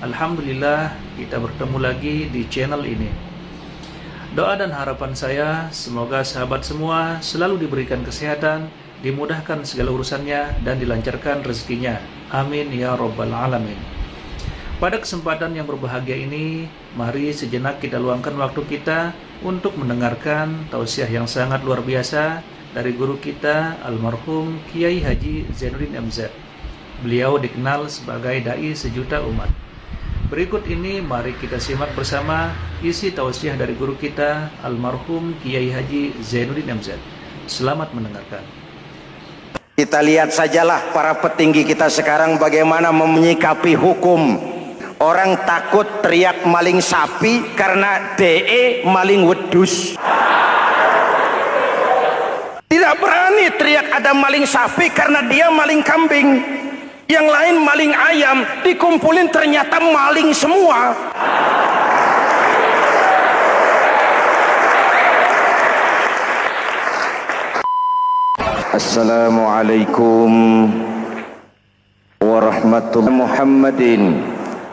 Alhamdulillah kita bertemu lagi di channel ini. Doa dan harapan saya semoga sahabat semua selalu diberikan kesehatan, dimudahkan segala urusannya dan dilancarkan rezekinya. Amin ya rabbal alamin. Pada kesempatan yang berbahagia ini, mari sejenak kita luangkan waktu kita untuk mendengarkan tausiah yang sangat luar biasa dari guru kita almarhum Kiai Haji Zainuddin MZ. Beliau dikenal sebagai dai sejuta umat. Berikut ini mari kita simak bersama isi tausiah dari guru kita almarhum Kiai Haji Zainuddin MZ. Selamat mendengarkan. Kita lihat sajalah para petinggi kita sekarang bagaimana menyikapi hukum. Orang takut teriak maling sapi karena DE maling wedus. Tidak berani teriak ada maling sapi karena dia maling kambing. Yang lain maling ayam, dikumpulin ternyata maling semua. Assalamualaikum warahmatullahi Muhammadin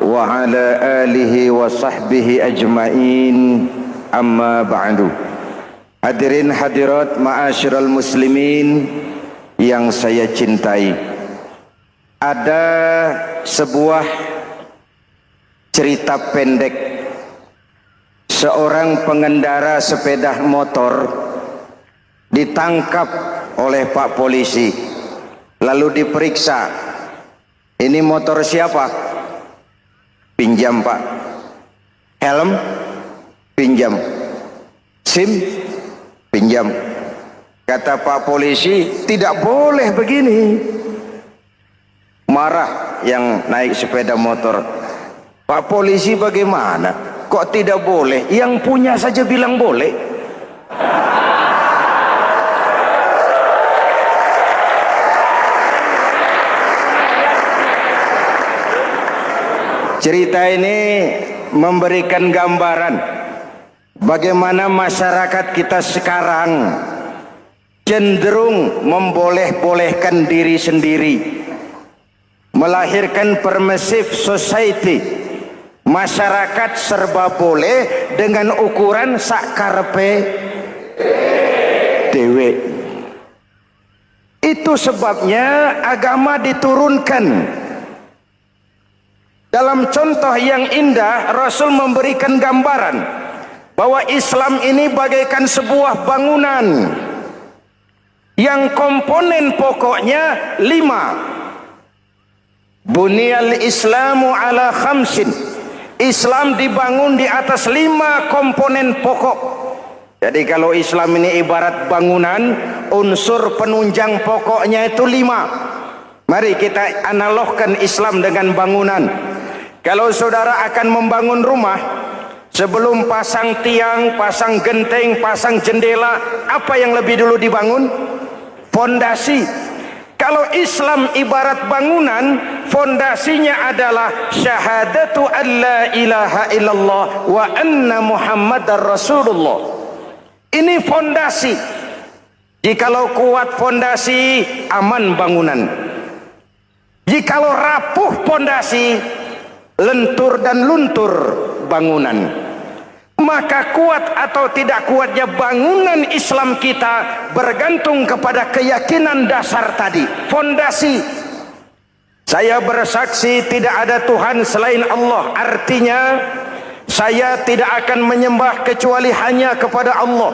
wa ala alihi wa sahbihi ajma'in, amma ba'du. Hadirin hadirat ma'asyiral muslimin yang saya cintai, ada sebuah cerita pendek. Seorang pengendara sepeda motor ditangkap oleh Pak polisi, lalu diperiksa. Ini motor siapa? Pinjam Pak. Helm? Pinjam. SIM? Pinjam. Kata Pak polisi, tidak boleh begini. Marah yang naik sepeda motor. Pak polisi bagaimana? Kok tidak boleh? Yang punya saja bilang boleh. Cerita ini memberikan gambaran bagaimana masyarakat kita sekarang cenderung memboleh-bolehkan diri sendiri, melahirkan permissive society. Masyarakat serba boleh dengan ukuran sakarepe dewe. Itu sebabnya agama diturunkan. Dalam contoh yang indah, Rasul memberikan gambaran bahwa Islam ini bagaikan sebuah bangunan yang komponen pokoknya 5. Bunyal Islamu ala khamsin. Islam dibangun di atas 5 komponen pokok. Jadi kalau Islam ini ibarat bangunan, unsur penunjang pokoknya itu 5. Mari kita analogkan Islam dengan bangunan. Kalau saudara akan membangun rumah, sebelum pasang tiang, pasang genteng, pasang jendela, apa yang lebih dulu dibangun? Fondasi. Kalau Islam ibarat bangunan, fondasinya adalah syahadatu an la ilaha illallah wa anna muhammadar rasulullah. Ini fondasi. Jikalau kuat fondasi, aman bangunan. Jikalau rapuh fondasi, lentur dan luntur bangunan. Maka kuat atau tidak kuatnya bangunan Islam kita bergantung kepada keyakinan dasar tadi, fondasi. Saya bersaksi tidak ada Tuhan selain Allah, artinya saya tidak akan menyembah kecuali hanya kepada Allah.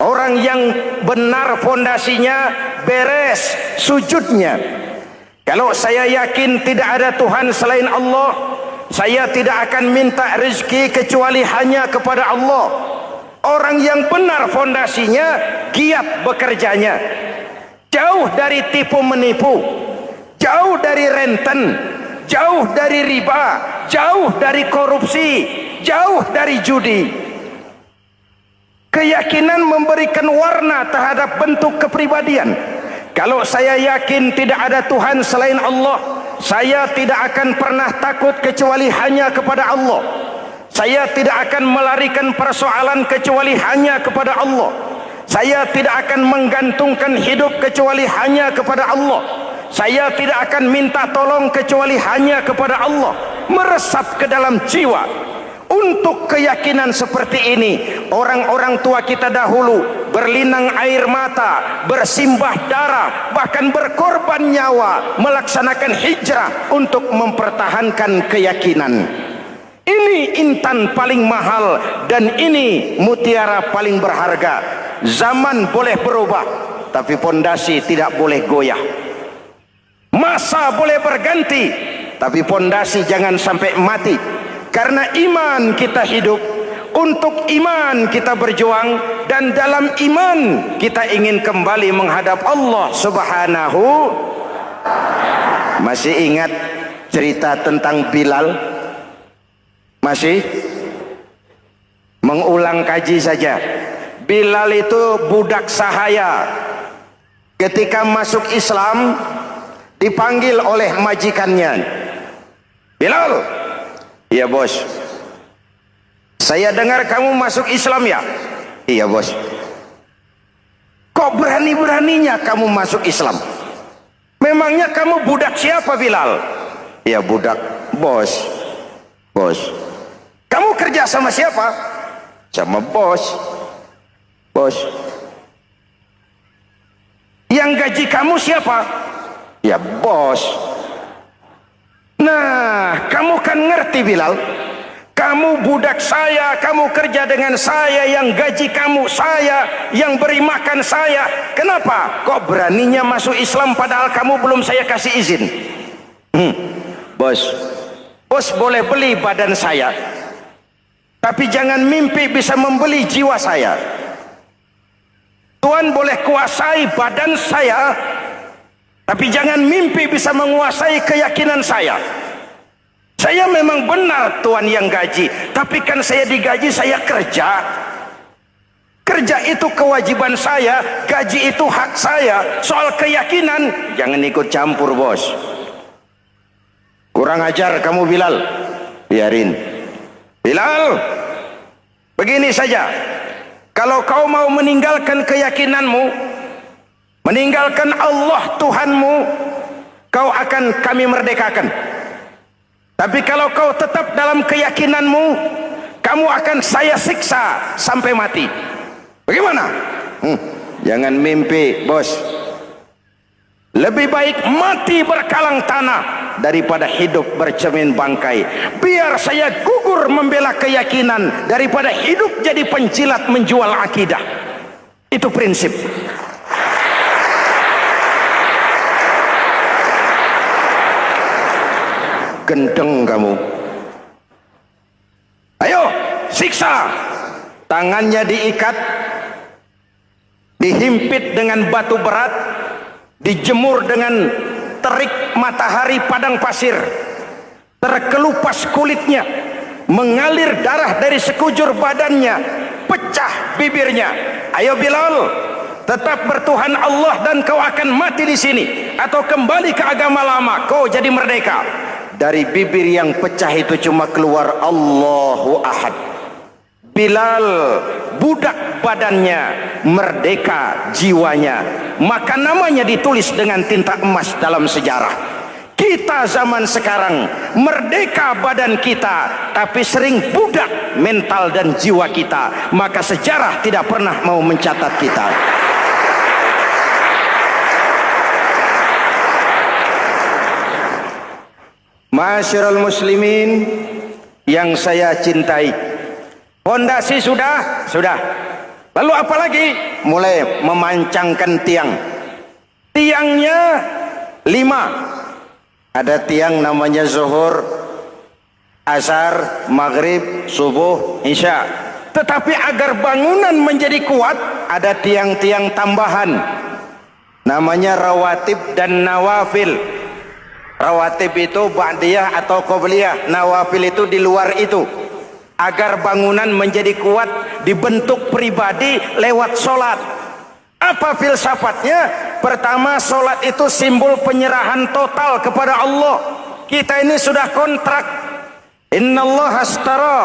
Orang yang benar fondasinya beres sujudnya. Kalau saya yakin tidak ada Tuhan selain Allah, saya tidak akan minta rezeki kecuali hanya kepada Allah. Orang yang benar fondasinya, giat bekerjanya, jauh dari tipu menipu, jauh dari renten, jauh dari riba, jauh dari korupsi, jauh dari judi. Keyakinan memberikan warna terhadap bentuk kepribadian. Kalau saya yakin tidak ada Tuhan selain Allah, saya tidak akan pernah takut kecuali hanya kepada Allah. Saya tidak akan melarikan persoalan kecuali hanya kepada Allah. Saya tidak akan menggantungkan hidup kecuali hanya kepada Allah. Saya tidak akan minta tolong kecuali hanya kepada Allah. meresap ke dalam jiwa. Untuk keyakinan seperti ini, orang-orang tua kita dahulu berlinang air mata, bersimbah darah, bahkan berkorban nyawa, melaksanakan hijrah untuk mempertahankan keyakinan. Ini intan paling mahal dan ini mutiara paling berharga. Zaman boleh berubah, tapi pondasi tidak boleh goyah. Masa boleh berganti, tapi pondasi jangan sampai mati. Karena iman kita hidup, untuk iman kita berjuang, dan dalam iman kita ingin kembali menghadap Allah Subhanahu. Masih ingat cerita tentang Bilal? Masih? Mengulang kaji saja. Bilal itu budak sahaya. Ketika masuk Islam, dipanggil oleh majikannya. Bilal, iya bos. Saya dengar kamu masuk Islam ya? Iya bos. Kok berani-beraninya kamu masuk Islam? Memangnya kamu budak siapa Bilal? Iya budak bos. Bos. Kamu kerja sama siapa? Sama bos. Bos. Yang gaji kamu siapa? Ya bos. Nah, kamu kan ngerti Bilal, kamu budak saya, kamu kerja dengan saya, yang gaji kamu saya, yang beri makan saya. Kenapa? Kok beraninya masuk Islam padahal kamu belum saya kasih izin? Bos, bos boleh beli badan saya, tapi jangan mimpi bisa membeli jiwa saya. Tuhan boleh kuasai badan saya, tapi jangan mimpi bisa menguasai keyakinan saya. Saya memang benar Tuhan yang gaji, tapi kan saya digaji, saya kerja. Kerja itu kewajiban saya, gaji itu hak saya. Soal keyakinan, jangan ikut campur bos. Kurang ajar kamu Bilal. Biarin. Bilal, begini saja. Kalau kau mau meninggalkan keyakinanmu, meninggalkan Allah Tuhanmu, kau akan kami merdekakan. Tapi kalau kau tetap dalam keyakinanmu, kamu akan saya siksa sampai mati. Bagaimana? Jangan mimpi bos. Lebih baik mati berkalang tanah daripada hidup bercermin bangkai. Biar saya gugur membela keyakinan daripada hidup jadi penjilat menjual akidah. Itu prinsip. Gendeng kamu. Ayo siksa. Tangannya diikat, dihimpit dengan batu berat, dijemur dengan terik matahari padang pasir, terkelupas kulitnya, mengalir darah dari sekujur badannya, pecah bibirnya. Ayo Bilal, tetap bertuhan Allah dan kau akan mati di sini, atau kembali ke agama lama, kau jadi merdeka. Dari bibir yang pecah itu cuma keluar Allahu Ahad. Bilal budak badannya, merdeka jiwanya, maka namanya ditulis dengan tinta emas dalam sejarah. Kita zaman sekarang merdeka badan kita, tapi sering budak mental dan jiwa kita, maka sejarah tidak pernah mau mencatat kita. Masyarul muslimin yang saya cintai, fondasi sudah. Lalu apa lagi? Mulai memancangkan tiang. Tiangnya 5. Ada tiang namanya zuhur, asar, maghrib, subuh, isya. Tetapi agar bangunan menjadi kuat, ada tiang-tiang tambahan. Namanya rawatib dan nawafil. Rawatib itu ba'diyah atau qobliyah, nawafil itu di luar itu. Agar bangunan menjadi kuat, dibentuk pribadi lewat solat. Apa filsafatnya? Pertama, solat itu simbol penyerahan total kepada Allah. Kita ini sudah kontrak. Innallaha astara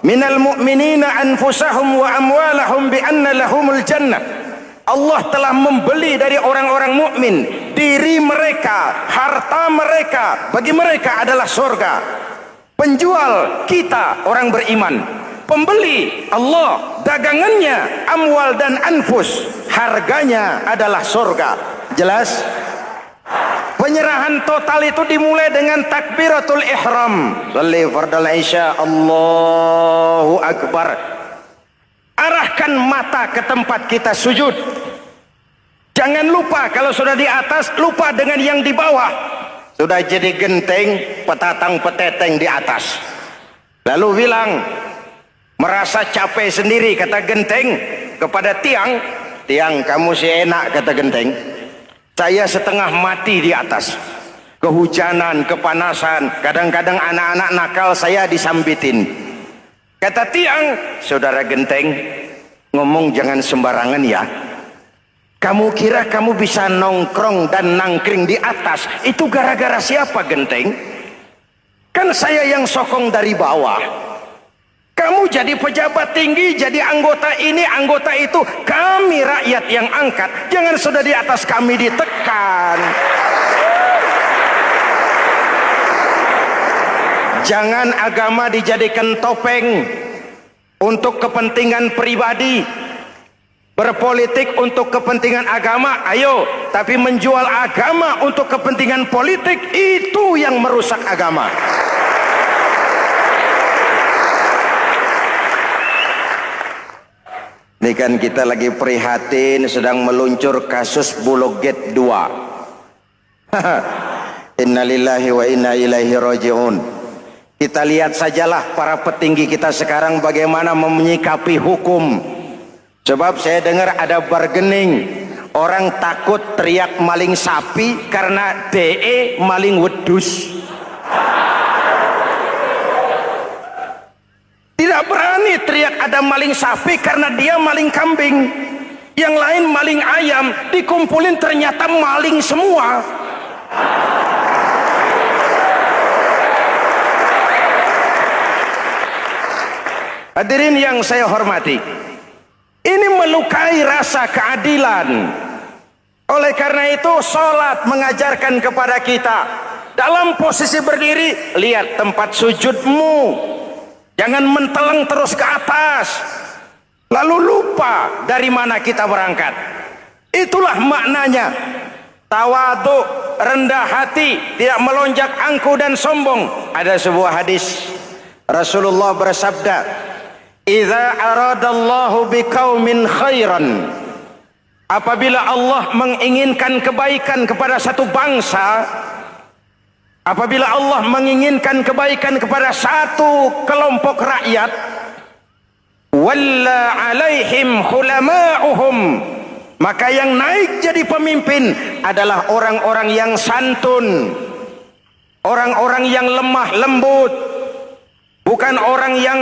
minal mu'minina anfusahum wa amwalahum bi anna lahumul jannah. Allah telah membeli dari orang-orang mukmin diri mereka, harta mereka, bagi mereka adalah surga. Penjual kita orang beriman, pembeli Allah, dagangannya amwal dan anfus, harganya adalah surga. Jelas? Penyerahan total itu dimulai dengan takbiratul ihram. Shalli fardal isya, Allahu akbar. Arahkan mata ke tempat kita sujud. Jangan lupa kalau sudah di atas, lupa dengan yang di bawah. Sudah jadi genteng, petatang peteteng di atas. Lalu bilang, merasa capek sendiri, kata genteng kepada tiang. Tiang, kamu sih enak, kata genteng. Saya setengah mati di atas. Kehujanan, kepanasan, kadang-kadang anak-anak nakal saya disambitin. Kata tiang, saudara genteng, ngomong jangan sembarangan ya. Kamu kira kamu bisa nongkrong dan nangkring di atas, itu gara-gara siapa genteng? Kan saya yang sokong dari bawah. Kamu jadi pejabat tinggi, jadi anggota ini, anggota itu. Kami rakyat yang angkat, jangan sudah di atas kami ditekan. Jangan agama dijadikan topeng untuk kepentingan pribadi. Berpolitik untuk kepentingan agama, ayo. Tapi menjual agama untuk kepentingan politik, itu yang merusak agama. Ini kan kita lagi prihatin sedang meluncur kasus Bulog Gate 2. Innalillahi wa inna ilaihi raji'un. Kita lihat sajalah para petinggi kita sekarang bagaimana menyikapi hukum. Sebab saya dengar ada bargaining, orang takut teriak maling sapi karena DE maling wedus. Tidak berani teriak ada maling sapi karena dia maling kambing. Yang lain maling ayam, dikumpulin ternyata maling semua. Hadirin yang saya hormati, ini melukai rasa keadilan. Oleh karena itu sholat mengajarkan kepada kita, dalam posisi berdiri, lihat tempat sujudmu. Jangan menteleng terus ke atas, lalu lupa dari mana kita berangkat. Itulah maknanya tawadhu, rendah hati, tidak melonjak angku dan sombong. Ada sebuah hadis Rasulullah bersabda, "Idza aradallahu biqaumin khairan." Apabila Allah menginginkan kebaikan kepada satu bangsa, apabila Allah menginginkan kebaikan kepada satu kelompok rakyat, walla alaihim khulama'uhum, maka yang naik jadi pemimpin adalah orang-orang yang santun, orang-orang yang lemah lembut, bukan orang yang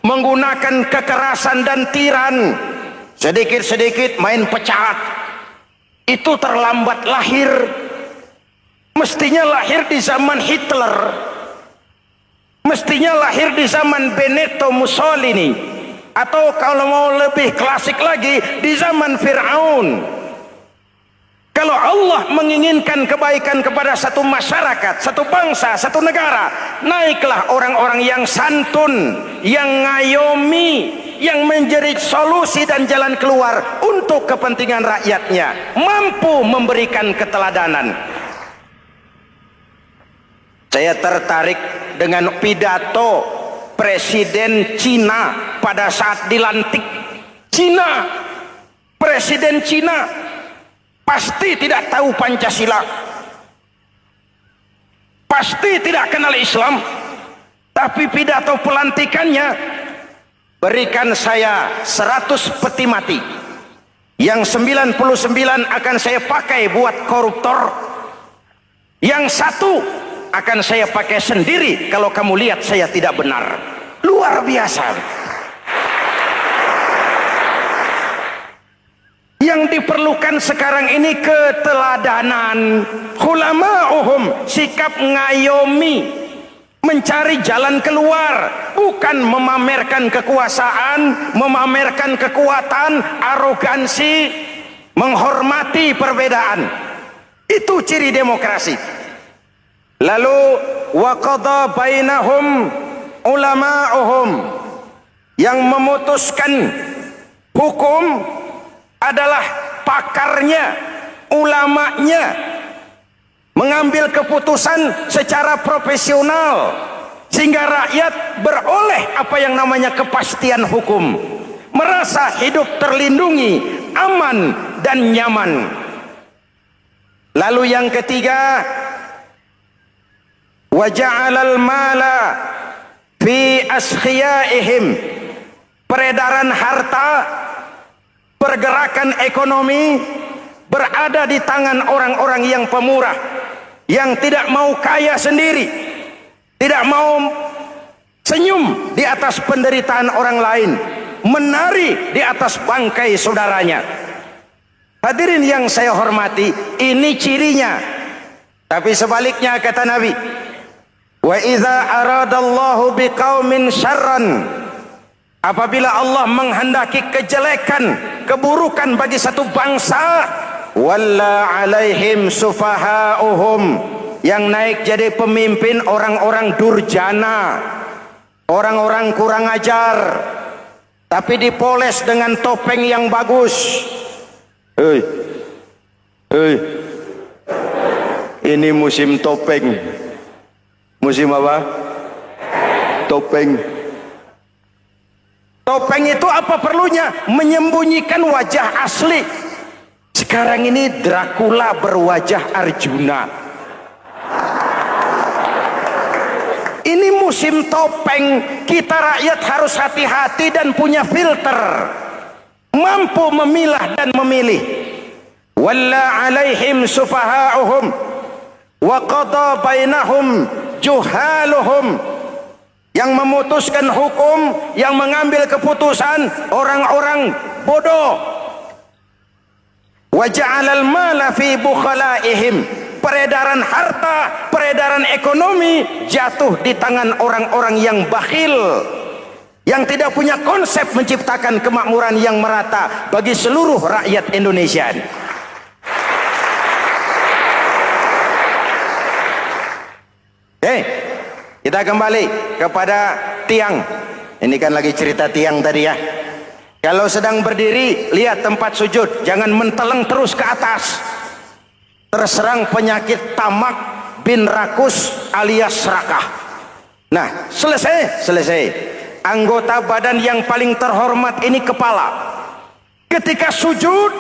menggunakan kekerasan dan tiran, sedikit-sedikit main pecat. Itu terlambat lahir. Mestinya lahir di zaman Hitler, mestinya lahir di zaman Benito Mussolini, atau kalau mau lebih klasik lagi di zaman Fir'aun. Kalau Allah menginginkan kebaikan kepada satu masyarakat, satu bangsa, satu negara, naiklah orang-orang yang santun, yang ngayomi, yang menjadi solusi dan jalan keluar untuk kepentingan rakyatnya, mampu memberikan keteladanan. Saya tertarik dengan pidato Presiden Cina pada saat dilantik. Cina, Presiden Cina pasti tidak tahu Pancasila, pasti tidak kenal Islam, tapi pidato pelantikannya, berikan saya 100 peti mati, yang 99 akan saya pakai buat koruptor, yang satu akan saya pakai sendiri kalau kamu lihat saya tidak benar. Luar biasa. Yang diperlukan sekarang ini keteladanan, khulama'uhum, sikap ngayomi, mencari jalan keluar, bukan memamerkan kekuasaan, memamerkan kekuatan, arogansi, menghormati perbedaan. Itu ciri demokrasi. Lalu wa qada bainahum ulama'uhum. Yang memutuskan hukum adalah pakarnya, ulamanya, mengambil keputusan secara profesional sehingga rakyat beroleh apa yang namanya kepastian hukum, merasa hidup terlindungi, aman dan nyaman. Lalu yang ketiga, wa ja'alal mala fi askhiyaihim. Peredaran harta, pergerakan ekonomi berada di tangan orang-orang yang pemurah, yang tidak mau kaya sendiri, tidak mau senyum di atas penderitaan orang lain, menari di atas bangkai saudaranya. Hadirin yang saya hormati, ini cirinya. Tapi sebaliknya kata Nabi, wa idza aradallahu biqaumin syarran, apabila Allah menghendaki kejelekan, keburukan bagi satu bangsa, walla alaihim sufahauhum, yang naik jadi pemimpin orang-orang durjana, orang-orang kurang ajar, tapi dipoles dengan topeng yang bagus. Hei, hei, ini musim topeng. Musim apa? Topeng. Topeng itu apa perlunya? Menyembunyikan wajah asli. Sekarang ini Dracula berwajah Arjuna. Ini musim topeng. Kita rakyat harus hati-hati dan punya filter, mampu memilah dan memilih. Walla alaihim sufahauhum wa qada bainahum juhaluhum. Yang memutuskan hukum, yang mengambil keputusan, orang-orang bodoh. Wa ja'alal mala fi bukhalaihim. Peredaran harta, peredaran ekonomi jatuh di tangan orang-orang yang bakhil, yang tidak punya konsep menciptakan kemakmuran yang merata bagi seluruh rakyat Indonesia. Kita kembali kepada tiang. Ini kan lagi cerita tiang tadi ya. Kalau sedang berdiri, lihat tempat sujud, jangan menteleng terus ke atas. Terserang penyakit tamak bin rakus alias serakah. Nah, selesai. Anggota badan yang paling terhormat ini kepala. Ketika sujud,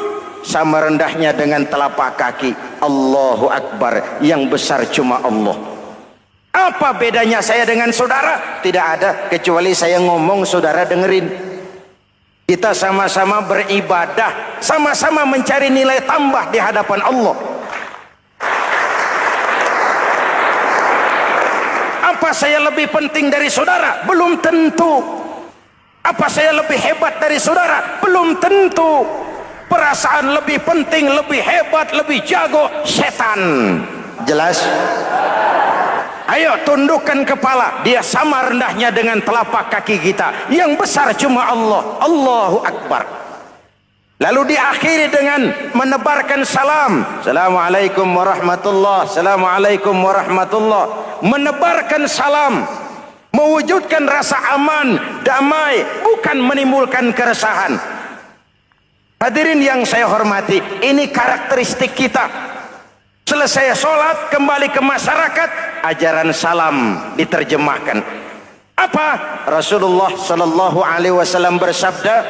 sama rendahnya dengan telapak kaki. Allahu Akbar, yang besar cuma Allah. Apa bedanya saya dengan saudara? Tidak ada, kecuali saya ngomong saudara dengerin. Kita sama-sama beribadah, sama-sama mencari nilai tambah di hadapan Allah. Apa saya lebih penting dari saudara? Belum tentu. Apa saya lebih hebat dari saudara? Belum tentu. Perasaan lebih penting, lebih hebat, lebih jago setan. Jelas? Ayo tundukkan kepala, dia sama rendahnya dengan telapak kaki kita. Yang besar cuma Allah. Allahu Akbar. Lalu diakhiri dengan menebarkan salam. Assalamualaikum warahmatullah. Assalamualaikum warahmatullah. Menebarkan salam, mewujudkan rasa aman, damai, bukan menimbulkan keresahan. Hadirin yang saya hormati, ini karakteristik kita. Selesai sholat, kembali ke masyarakat, ajaran salam diterjemahkan. Apa? Rasulullah sallallahu alaihi wasallam bersabda,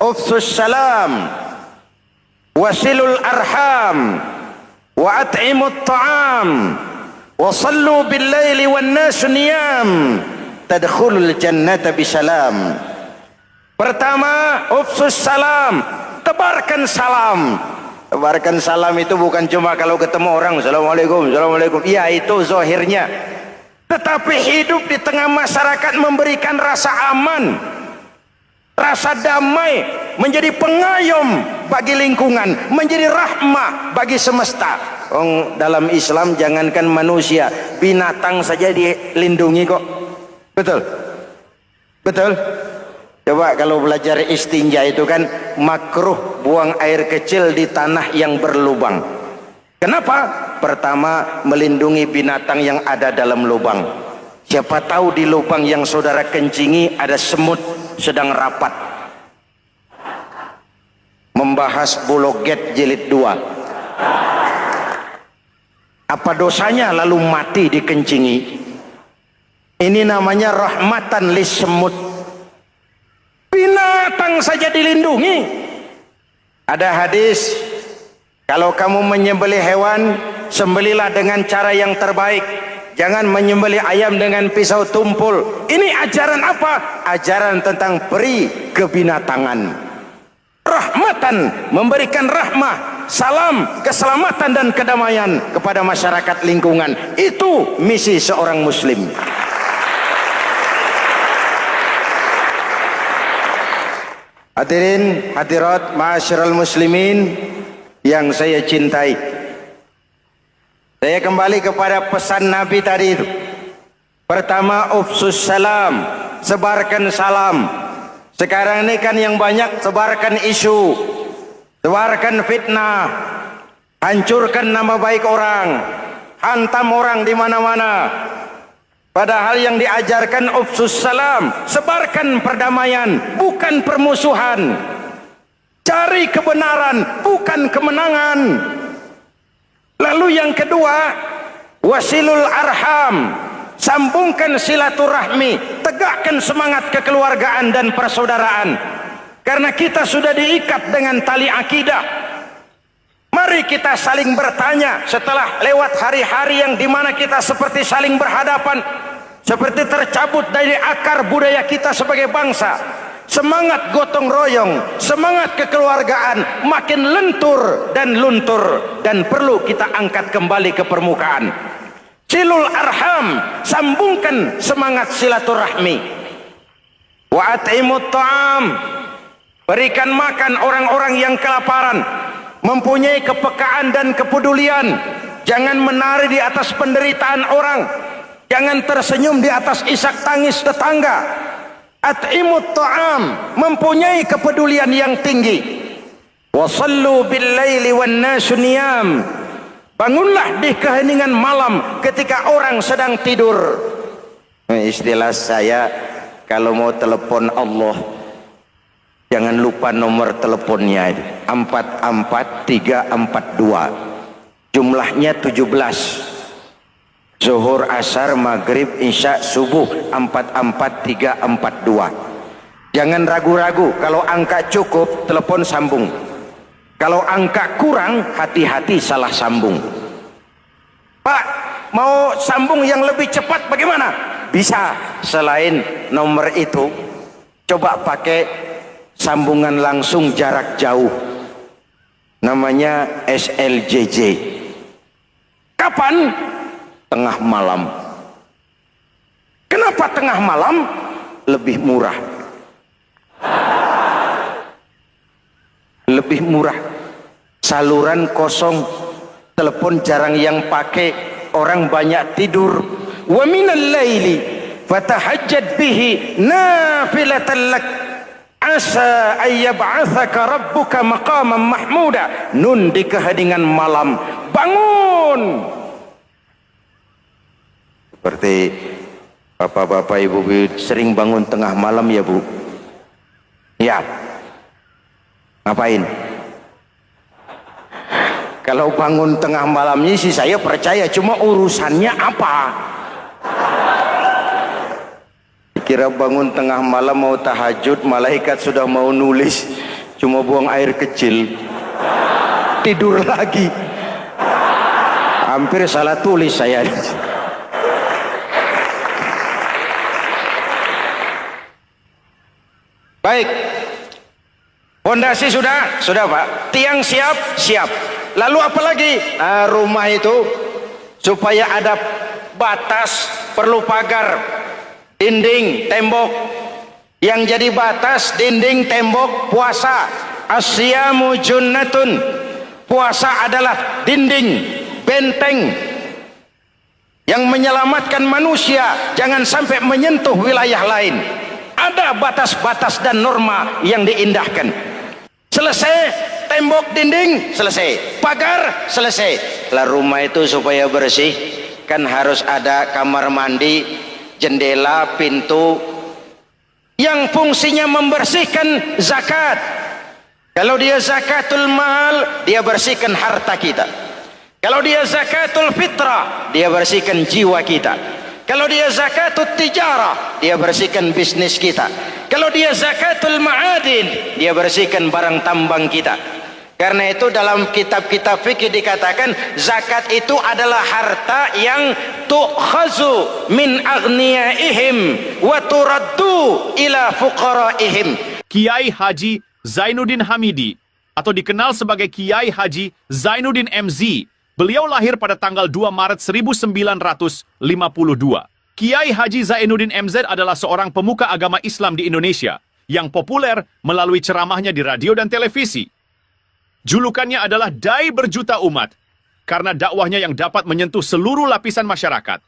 "Ufsus salam, wasilul arham, wa at'imut ta'am, wa sallu bil laili wan nasu niyam, tadkhulul jannata bisalam." Pertama, ufsus salam, tebarkan salam. Tebarkan salam itu bukan cuma kalau ketemu orang assalamualaikum, assalamualaikum. Iya, itu zahirnya. Tetapi hidup di tengah masyarakat memberikan rasa aman, rasa damai, menjadi pengayom bagi lingkungan, menjadi rahmah bagi semesta. Dalam Islam jangankan manusia, binatang saja dilindungi kok. Betul? Betul? Coba kalau belajar istinja itu kan makruh buang air kecil di tanah yang berlubang. Kenapa? Pertama, melindungi binatang yang ada dalam lubang. Siapa tahu di lubang yang saudara kencingi ada semut sedang rapat. Membahas Bologet jilid 2. Apa dosanya lalu mati dikencingi? Ini namanya rahmatan lis semut. Binatang saja dilindungi. Ada hadis, kalau kamu menyembelih hewan, sembelilah dengan cara yang terbaik. Jangan menyembelih ayam dengan pisau tumpul. Ini ajaran apa? Ajaran tentang peri kebinatangan. Rahmatan, memberikan rahmah, salam, keselamatan dan kedamaian kepada masyarakat lingkungan. Itu misi seorang muslim. Hadirin hadirat ma'asyiral muslimin yang saya cintai, saya kembali kepada pesan Nabi tadi itu. Pertama, ufsus salam, sebarkan salam. Sekarang ini kan yang banyak sebarkan isu, sebarkan fitnah, hancurkan nama baik orang, hantam orang di mana-mana. Padahal yang diajarkan ufsus salam, sebarkan perdamaian, bukan permusuhan. Cari kebenaran, bukan kemenangan. Lalu yang kedua, wasilul arham, sambungkan silaturahmi, tegakkan semangat kekeluargaan dan persaudaraan. Karena kita sudah diikat dengan tali akidah. Mari kita saling bertanya setelah lewat hari-hari yang dimana kita seperti saling berhadapan, seperti tercabut dari akar budaya kita sebagai bangsa. Semangat gotong royong, semangat kekeluargaan makin lentur dan luntur, dan perlu kita angkat kembali ke permukaan. Silul arham, sambungkan semangat silaturahmi. Wa at'imut ta'am, berikan makan orang-orang yang kelaparan. Mempunyai kepekaan dan kepedulian. Jangan menari di atas penderitaan orang. Jangan tersenyum di atas isak tangis tetangga. At'imut ta'am, mempunyai kepedulian yang tinggi. Wasallu bil laili wan nasu niyam, bangunlah di keheningan malam ketika orang sedang tidur. Istilah saya, kalau mau telepon Allah, jangan lupa nomor teleponnya, 44342. Jumlahnya 17. Zuhur, asar, maghrib, isya, subuh, 44342. Jangan ragu-ragu. Kalau angka cukup, telepon sambung. Kalau angka kurang, hati-hati salah sambung. Pak, mau sambung yang lebih cepat bagaimana? Bisa. Selain nomor itu, coba pakai sambungan langsung jarak jauh. Namanya SLJJ. Kapan? Tengah malam. Kenapa tengah malam? Lebih murah. Lebih murah. Saluran kosong, telepon jarang yang pakai, orang banyak tidur. Wa minal laili fatahajjad bihi nafilatan lak asa ayyab'atsaka rabbuka maqaman mahmuda. Nun, di keheningan malam bangun. Seperti bapak-bapak, ibu-ibu sering bangun tengah malam ya Bu? Ya. Ngapain? Kalau bangun tengah malamnya sih saya percaya, cuma urusannya apa? Kira bangun tengah malam mau tahajud, malaikat sudah mau nulis, cuma buang air kecil, tidur lagi. Hampir salah tulis saya. Baik, fondasi sudah Pak, tiang siap. Lalu apa lagi? Rumah itu supaya ada batas, perlu pagar, dinding, tembok. Yang jadi batas, dinding, tembok, puasa. Asyamu junnatun, puasa adalah dinding, benteng yang menyelamatkan manusia jangan sampai menyentuh wilayah lain. Ada batas-batas dan norma yang diindahkan. Selesai tembok, dinding, selesai. Pagar, selesai. Lah rumah itu supaya bersih kan harus ada kamar mandi, jendela, pintu yang fungsinya membersihkan zakat. Kalau dia zakatul mal, dia bersihkan harta kita. Kalau dia zakatul fitrah, dia bersihkan jiwa kita. Kalau dia zakatul tijarah, dia bersihkan bisnis kita. Kalau dia zakatul ma'adin, dia bersihkan barang tambang kita. Karena itu dalam kitab-kitab fikih dikatakan zakat itu adalah harta yang tu'khazu min aghniyaihim wa turaddu ila fuqaraihim. Kiai Haji Zainuddin Hamidi atau dikenal sebagai Kiai Haji Zainuddin MZ. Beliau lahir pada tanggal 2 Maret 1952. Kiai Haji Zainuddin MZ adalah seorang pemuka agama Islam di Indonesia yang populer melalui ceramahnya di radio dan televisi. Julukannya adalah Dai Berjuta Umat karena dakwahnya yang dapat menyentuh seluruh lapisan masyarakat.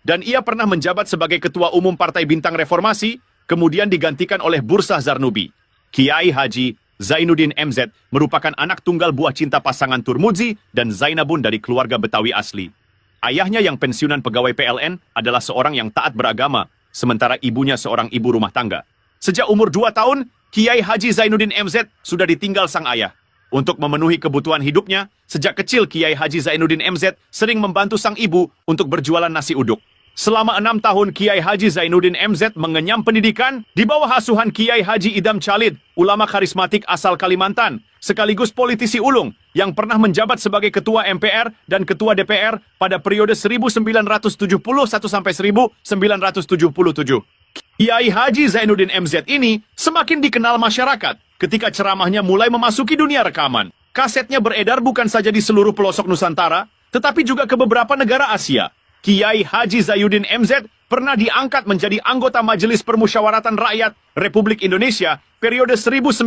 Dan ia pernah menjabat sebagai Ketua Umum Partai Bintang Reformasi, kemudian digantikan oleh Bursah Zarnubi. Kiai Haji Zainuddin MZ merupakan anak tunggal buah cinta pasangan Turmuzi dan Zainabun dari keluarga Betawi asli. Ayahnya yang pensiunan pegawai PLN adalah seorang yang taat beragama, sementara ibunya seorang ibu rumah tangga. Sejak umur 2 tahun, Kiai Haji Zainuddin MZ sudah ditinggal sang ayah. Untuk memenuhi kebutuhan hidupnya, sejak kecil Kiai Haji Zainuddin MZ sering membantu sang ibu untuk berjualan nasi uduk. Selama 6 tahun Kiai Haji Zainuddin MZ mengenyam pendidikan di bawah asuhan Kiai Haji Idam Chalid, ulama karismatik asal Kalimantan, sekaligus politisi ulung yang pernah menjabat sebagai Ketua MPR dan Ketua DPR pada periode 1971 sampai 1977. Kiai Haji Zainuddin MZ ini semakin dikenal masyarakat ketika ceramahnya mulai memasuki dunia rekaman. Kasetnya beredar bukan saja di seluruh pelosok Nusantara, tetapi juga ke beberapa negara Asia. Kiai Haji Zainuddin MZ pernah diangkat menjadi anggota Majelis Permusyawaratan Rakyat Republik Indonesia periode 1997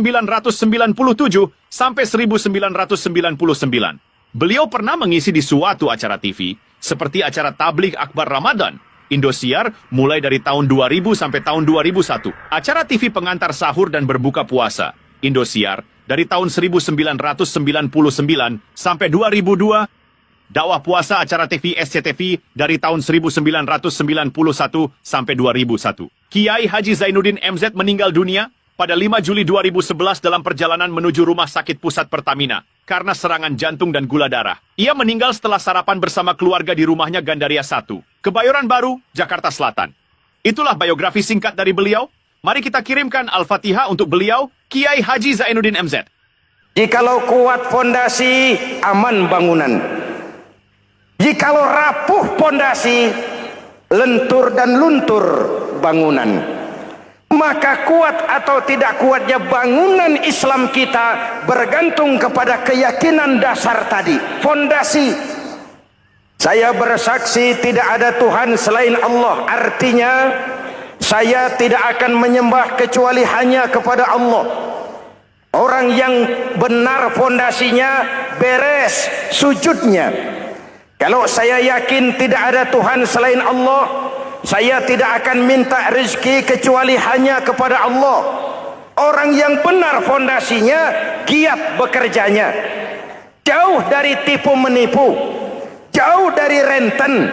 sampai 1999. Beliau pernah mengisi di suatu acara TV, seperti acara Tabligh Akbar Ramadan, Indosiar mulai dari tahun 2000 sampai tahun 2001. Acara TV pengantar sahur dan berbuka puasa, Indosiar, dari tahun 1999 sampai 2002. Dakwah puasa acara TV SCTV dari tahun 1991 sampai 2001. Kiai Haji Zainuddin MZ meninggal dunia pada 5 Juli 2011 dalam perjalanan menuju Rumah Sakit Pusat Pertamina karena serangan jantung dan gula darah. Ia meninggal setelah sarapan bersama keluarga di rumahnya Gandaria 1, Kebayoran Baru, Jakarta Selatan. Itulah biografi singkat dari beliau. Mari kita kirimkan Al-Fatihah untuk beliau, Kiai Haji Zainuddin MZ. Jikalau kuat fondasi, aman bangunan. Jikalau rapuh fondasi, lentur dan luntur bangunan. Maka kuat atau tidak kuatnya bangunan Islam kita bergantung kepada keyakinan dasar tadi, fondasi. Saya bersaksi tidak ada Tuhan selain Allah. Artinya saya tidak akan menyembah kecuali hanya kepada Allah. Orang yang benar fondasinya beres sujudnya. Kalau saya yakin tidak ada Tuhan selain Allah, saya tidak akan minta rezeki kecuali hanya kepada Allah. Orang yang benar fondasinya, giat bekerjanya, jauh dari tipu menipu, jauh dari renten,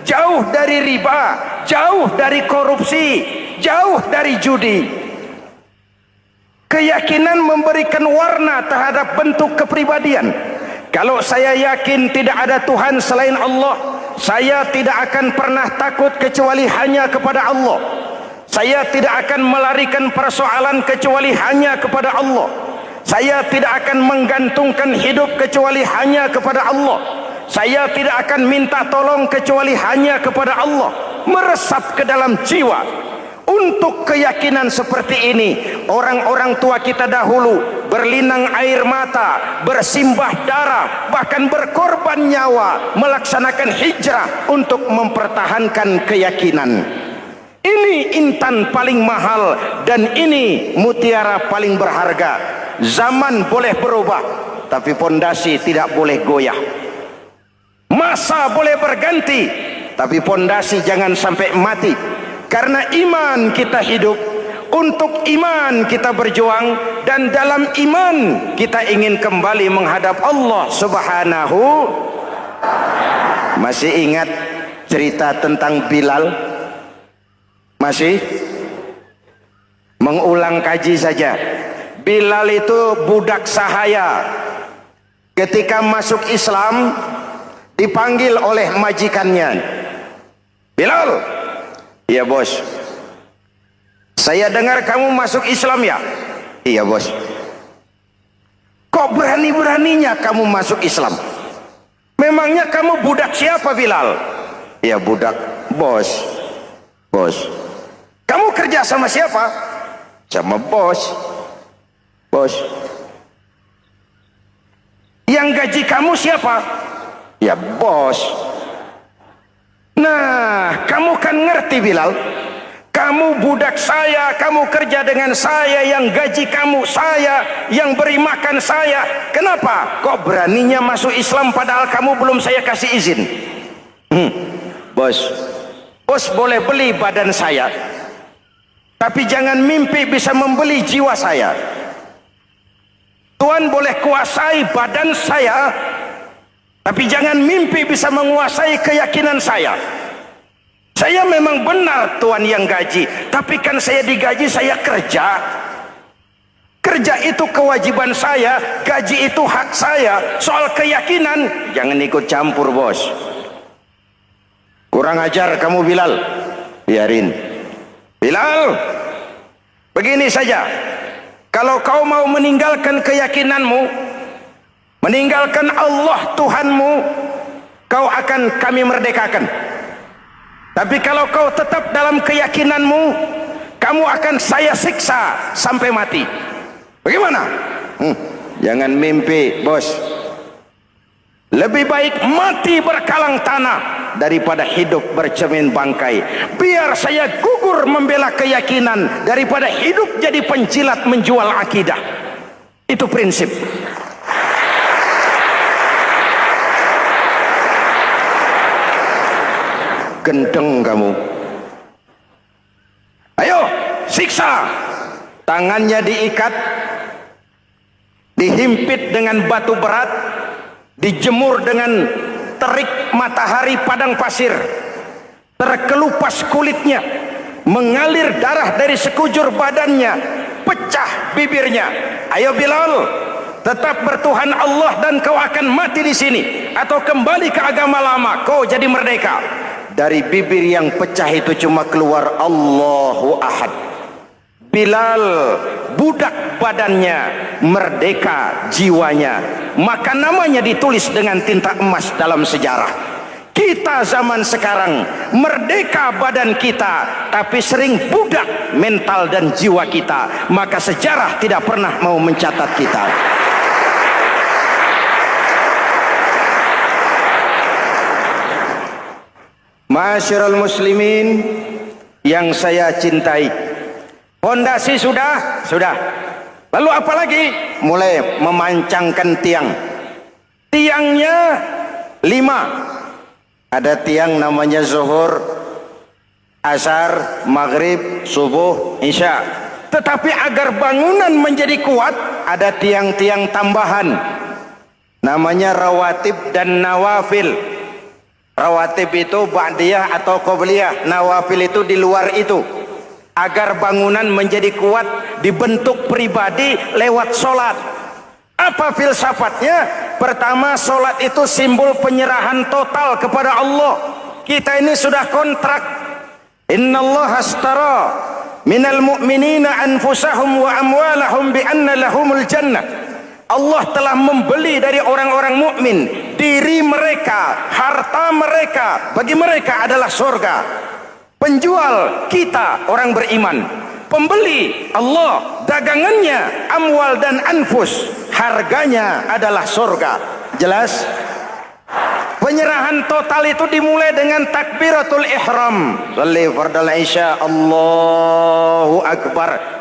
jauh dari riba, jauh dari korupsi, jauh dari judi. Keyakinan memberikan warna terhadap bentuk kepribadian. Kalau saya yakin tidak ada Tuhan selain Allah, saya tidak akan pernah takut kecuali hanya kepada Allah. Saya tidak akan melarikan persoalan kecuali hanya kepada Allah. Saya tidak akan menggantungkan hidup kecuali hanya kepada Allah. Saya tidak akan minta tolong kecuali hanya kepada Allah. Meresap ke dalam jiwa. Untuk keyakinan seperti ini, orang-orang tua kita dahulu berlinang air mata, bersimbah darah, bahkan berkorban nyawa, melaksanakan hijrah untuk mempertahankan keyakinan. Ini intan paling mahal dan ini mutiara paling berharga. Zaman boleh berubah, tapi fondasi tidak boleh goyah. Masa boleh berganti, tapi fondasi jangan sampai mati. Karena iman kita hidup, untuk iman kita berjuang, dan dalam iman kita ingin kembali menghadap Allah Subhanahu Masih ingat cerita tentang Bilal? Masih? Mengulang kaji saja. Bilal itu budak sahaya. Ketika masuk Islam, dipanggil oleh majikannya. Bilal, iya bos. Saya dengar kamu masuk Islam ya? Iya bos. Kok berani-beraninya kamu masuk Islam? Memangnya kamu budak siapa Bilal? Ya budak bos. Bos. Kamu kerja sama siapa? Sama bos. Bos. Yang gaji kamu siapa? Ya bos. Nah, kamu kan ngerti Bilal. Kamu budak saya, kamu kerja dengan saya, yang gaji kamu saya, yang beri makan saya. Kenapa? Kok beraninya masuk Islam padahal kamu belum saya kasih izin? Bos, bos boleh beli badan saya, tapi jangan mimpi bisa membeli jiwa saya. Tuhan boleh kuasai badan saya, tapi jangan mimpi bisa menguasai keyakinan saya. Saya memang benar Tuhan yang gaji, tapi kan saya digaji, saya kerja. Kerja itu kewajiban saya, gaji itu hak saya. Soal keyakinan, jangan ikut campur bos. Kurang ajar kamu Bilal. Biarin. Bilal, begini saja. Kalau kau mau meninggalkan keyakinanmu, meninggalkan Allah Tuhanmu, kau akan kami merdekakan. Tapi kalau kau tetap dalam keyakinanmu, kamu akan saya siksa sampai mati. Bagaimana? Jangan mimpi, bos. Lebih baik mati berkalang tanah daripada hidup bercermin bangkai. Biar saya gugur membela keyakinan daripada hidup jadi penjilat menjual akidah. Itu prinsip. Gendeng kamu. Ayo, siksa. Tangannya diikat, dihimpit dengan batu berat, dijemur dengan terik matahari padang pasir, terkelupas kulitnya, mengalir darah dari sekujur badannya, pecah bibirnya. Ayo Bilal, tetap bertuhan Allah dan kau akan mati di sini, atau kembali ke agama lama, kau jadi merdeka. Dari bibir yang pecah itu cuma keluar Allahu Ahad. Bilal budak badannya, merdeka jiwanya, maka namanya ditulis dengan tinta emas dalam sejarah. Kita zaman sekarang merdeka badan kita, tapi sering budak mental dan jiwa kita, maka sejarah tidak pernah mau mencatat kita. Masyarul muslimin yang saya cintai, fondasi sudah. Lalu apa lagi? Mulai memancangkan tiang. Tiangnya 5. Ada tiang namanya zuhur, asar, maghrib, subuh, isya. Tetapi agar bangunan menjadi kuat, ada tiang-tiang tambahan. Namanya rawatib dan nawafil. Rawatib itu ba'diyah atau qobliyah, nawafil itu di luar itu. Agar bangunan menjadi kuat, dibentuk pribadi lewat solat. Apa filsafatnya? Pertama, solat itu simbol penyerahan total kepada Allah. Kita ini sudah kontrak. Innallaha astara minal mu'minina anfusahum wa amwalahum bi anna lahumul jannah. Allah telah membeli dari orang-orang mukmin diri mereka, harta mereka, bagi mereka adalah surga. Penjual kita orang beriman, pembeli Allah, dagangannya amwal dan anfus, harganya adalah surga. Jelas? Penyerahan total itu dimulai dengan takbiratul ihram. Shalli fardal isya, Allahu akbar.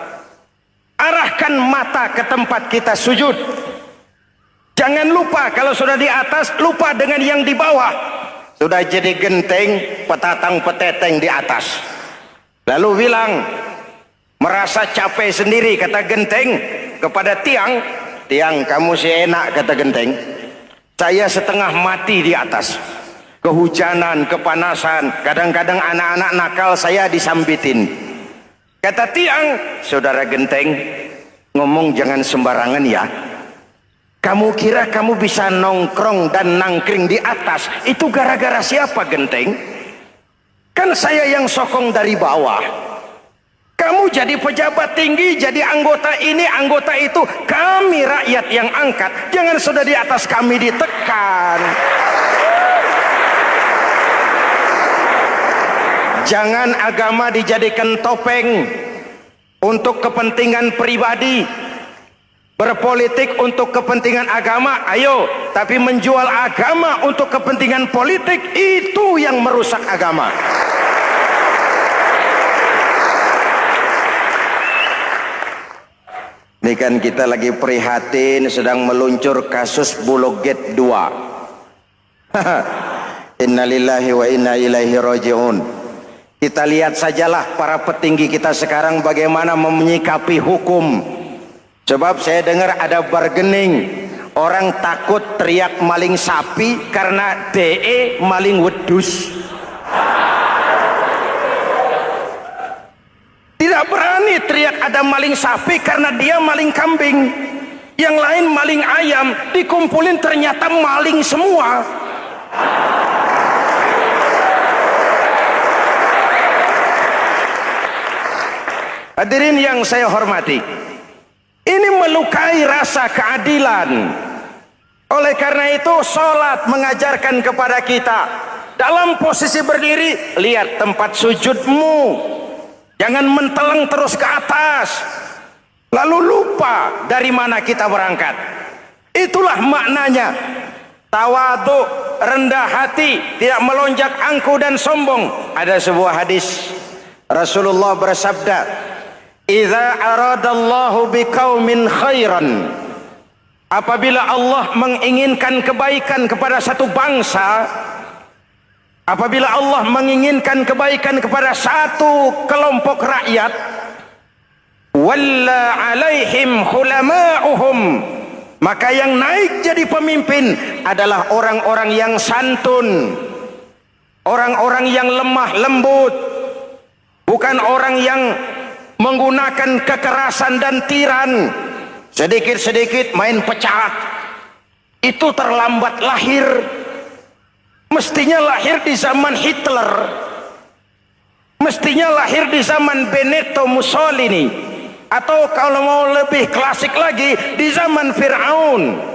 Arahkan mata ke tempat kita sujud. Jangan lupa kalau sudah di atas, lupa dengan yang di bawah. Sudah jadi genteng, petatang peteteng di atas. Lalu bilang, merasa capek sendiri, kata genteng kepada tiang. Tiang, kamu sih enak, kata genteng. Saya setengah mati di atas. kehujanan, kepanasan, kadang-kadang anak-anak nakal saya disambitin. Kata tiang, saudara Genteng, ngomong jangan sembarangan ya. Kamu kira kamu bisa nongkrong dan nangkring di atas, itu gara-gara siapa Genteng? Kan saya yang sokong dari bawah. Kamu jadi pejabat tinggi, jadi anggota ini, anggota itu. Kami rakyat yang angkat. Jangan sudah di atas kami ditekan. Jangan agama dijadikan topeng untuk kepentingan pribadi. Berpolitik untuk kepentingan agama, ayo. Tapi menjual agama untuk kepentingan politik, itu yang merusak agama. Ini kan kita lagi prihatin sedang meluncur kasus Bulog Gate 2. Innalillahi wa inna ilaihi raji'un. Kita lihat sajalah para petinggi kita sekarang bagaimana menyikapi hukum. Sebab saya dengar ada bargaining. Orang takut teriak maling sapi karena DE maling wedus. Tidak berani teriak ada maling sapi karena dia maling kambing. Yang lain maling ayam, dikumpulin ternyata maling semua. Hadirin yang saya hormati, ini melukai rasa keadilan. Oleh karena itu sholat mengajarkan kepada kita, dalam posisi berdiri, lihat tempat sujudmu, jangan menteleng terus ke atas lalu lupa dari mana kita berangkat. Itulah maknanya tawadhu, rendah hati, tidak melonjak angku dan sombong. Ada sebuah hadis Rasulullah bersabda, "Idza aradallahu biqaumin khairan." Apabila Allah menginginkan kebaikan kepada satu bangsa, apabila Allah menginginkan kebaikan kepada satu kelompok rakyat, walla alaihim khulama'uhum, maka yang naik jadi pemimpin adalah orang-orang yang santun, orang-orang yang lemah lembut, bukan orang yang menggunakan kekerasan dan tiran. Sedikit-sedikit main pecat, itu terlambat lahir. Mestinya lahir di zaman Hitler, mestinya lahir di zaman Benito Mussolini, atau kalau mau lebih klasik lagi di zaman Fir'aun.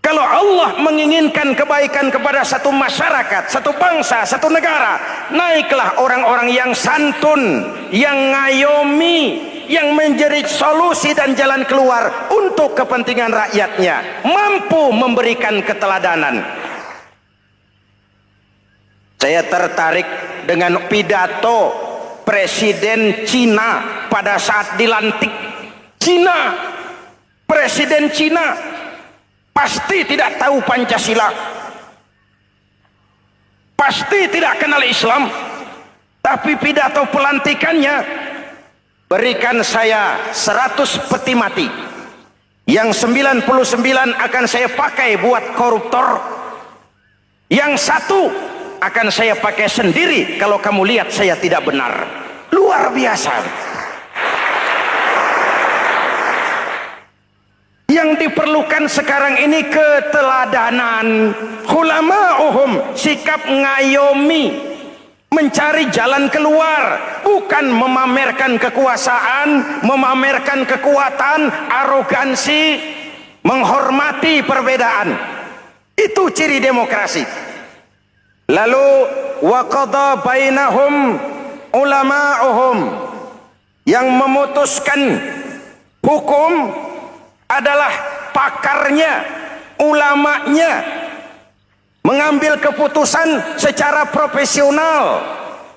Kalau Allah menginginkan kebaikan kepada satu masyarakat, satu bangsa, satu negara, naiklah orang-orang yang santun, yang ngayomi, yang menjadi solusi dan jalan keluar untuk kepentingan rakyatnya, mampu memberikan keteladanan. Saya tertarik dengan pidato Presiden Cina pada saat dilantik. Cina, Presiden Cina pasti tidak tahu Pancasila, pasti tidak kenal Islam, tapi pidato pelantikannya, berikan saya 100 peti mati, yang 99 akan saya pakai buat koruptor, yang satu akan saya pakai sendiri kalau kamu lihat saya tidak benar. Luar biasa. Yang diperlukan sekarang ini keteladanan, khulama'uhum, sikap ngayomi, mencari jalan keluar, bukan memamerkan kekuasaan, memamerkan kekuatan, arogansi, menghormati perbedaan. Itu ciri demokrasi. Lalu waqadha bainahum ulama'uhum, yang memutuskan hukum adalah pakarnya, ulamanya, mengambil keputusan secara profesional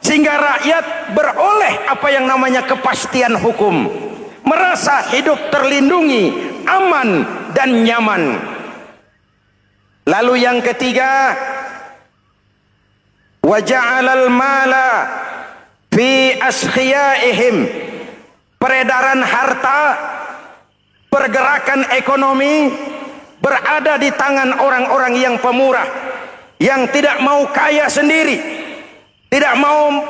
sehingga rakyat beroleh apa yang namanya kepastian hukum, merasa hidup terlindungi, aman dan nyaman. Lalu yang ketiga, wa ja'alal mala fi askhiyaihim, peredaran harta, pergerakan ekonomi berada di tangan orang-orang yang pemurah, yang tidak mau kaya sendiri, tidak mau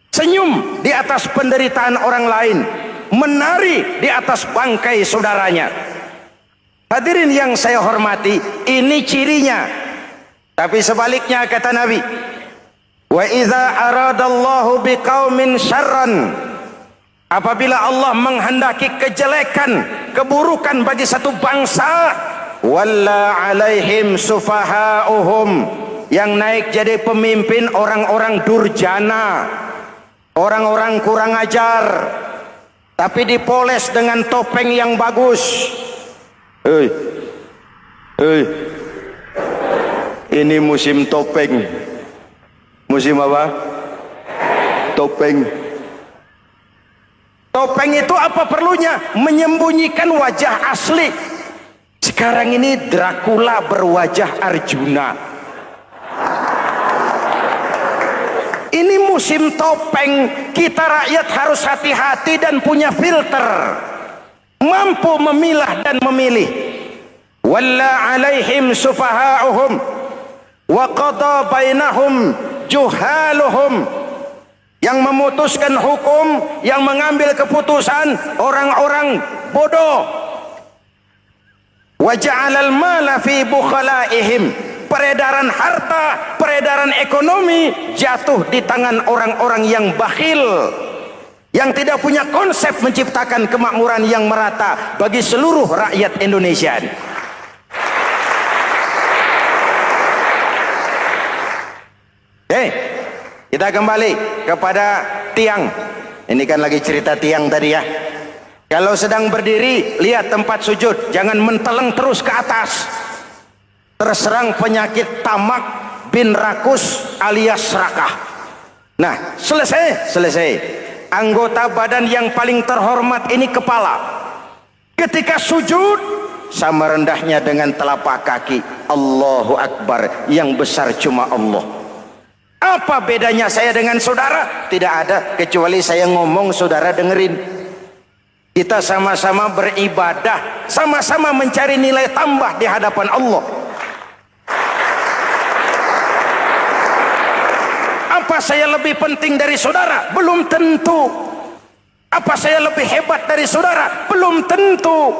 senyum di atas penderitaan orang lain, menari di atas bangkai saudaranya. Hadirin yang saya hormati, ini cirinya. Tapi sebaliknya kata Nabi, wa idza aradallahu biqaumin syarran, apabila Allah menghendaki kejelekan, keburukan bagi satu bangsa, walla alaihim sufahauhum, yang naik jadi pemimpin orang-orang durjana, orang-orang kurang ajar, tapi dipoles dengan topeng yang bagus. Hei, hei, ini musim topeng. Musim apa? Topeng. Topeng itu apa perlunya? Menyembunyikan wajah asli. Sekarang ini Dracula berwajah Arjuna. Ini musim topeng. Kita rakyat harus hati-hati dan punya filter, mampu memilah dan memilih. Walla alaihim sufahauhum wa qada bainahum juhaluhum, yang memutuskan hukum, yang mengambil keputusan orang-orang bodoh. Wa ja'alal mala fi bukhalaihim, peredaran harta, peredaran ekonomi jatuh di tangan orang-orang yang bakhil, yang tidak punya konsep menciptakan kemakmuran yang merata bagi seluruh rakyat Indonesia. Kita kembali kepada tiang. Ini kan lagi cerita tiang tadi ya. Kalau sedang berdiri, lihat tempat sujud, jangan menteleng terus ke atas. Terserang penyakit tamak bin rakus alias serakah. Nah, selesai. Anggota badan yang paling terhormat ini kepala. Ketika sujud, sama rendahnya dengan telapak kaki. Allahu Akbar, yang besar cuma Allah. Apa bedanya saya dengan saudara? Tidak ada, kecuali saya ngomong saudara dengerin. Kita sama-sama beribadah, sama-sama mencari nilai tambah di hadapan Allah. Apa saya lebih penting dari saudara? Belum tentu. Apa saya lebih hebat dari saudara? Belum tentu.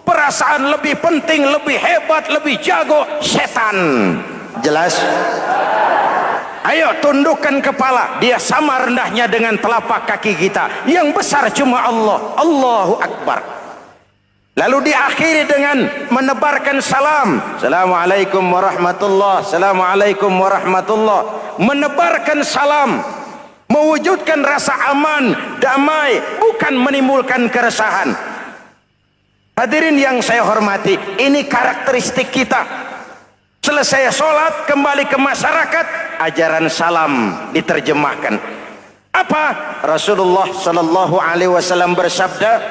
Perasaan lebih penting, lebih hebat, lebih jago setan. Jelas? Ayo tundukkan kepala, dia sama rendahnya dengan telapak kaki kita. Yang besar cuma Allah. Allahu Akbar. Lalu diakhiri dengan menebarkan salam. Assalamualaikum warahmatullah. Assalamualaikum warahmatullah. Menebarkan salam, mewujudkan rasa aman, damai, bukan menimbulkan keresahan. Hadirin yang saya hormati, ini karakteristik kita. Selesai sholat, kembali ke masyarakat, ajaran salam diterjemahkan. Apa? Rasulullah sallallahu alaihi wasallam bersabda,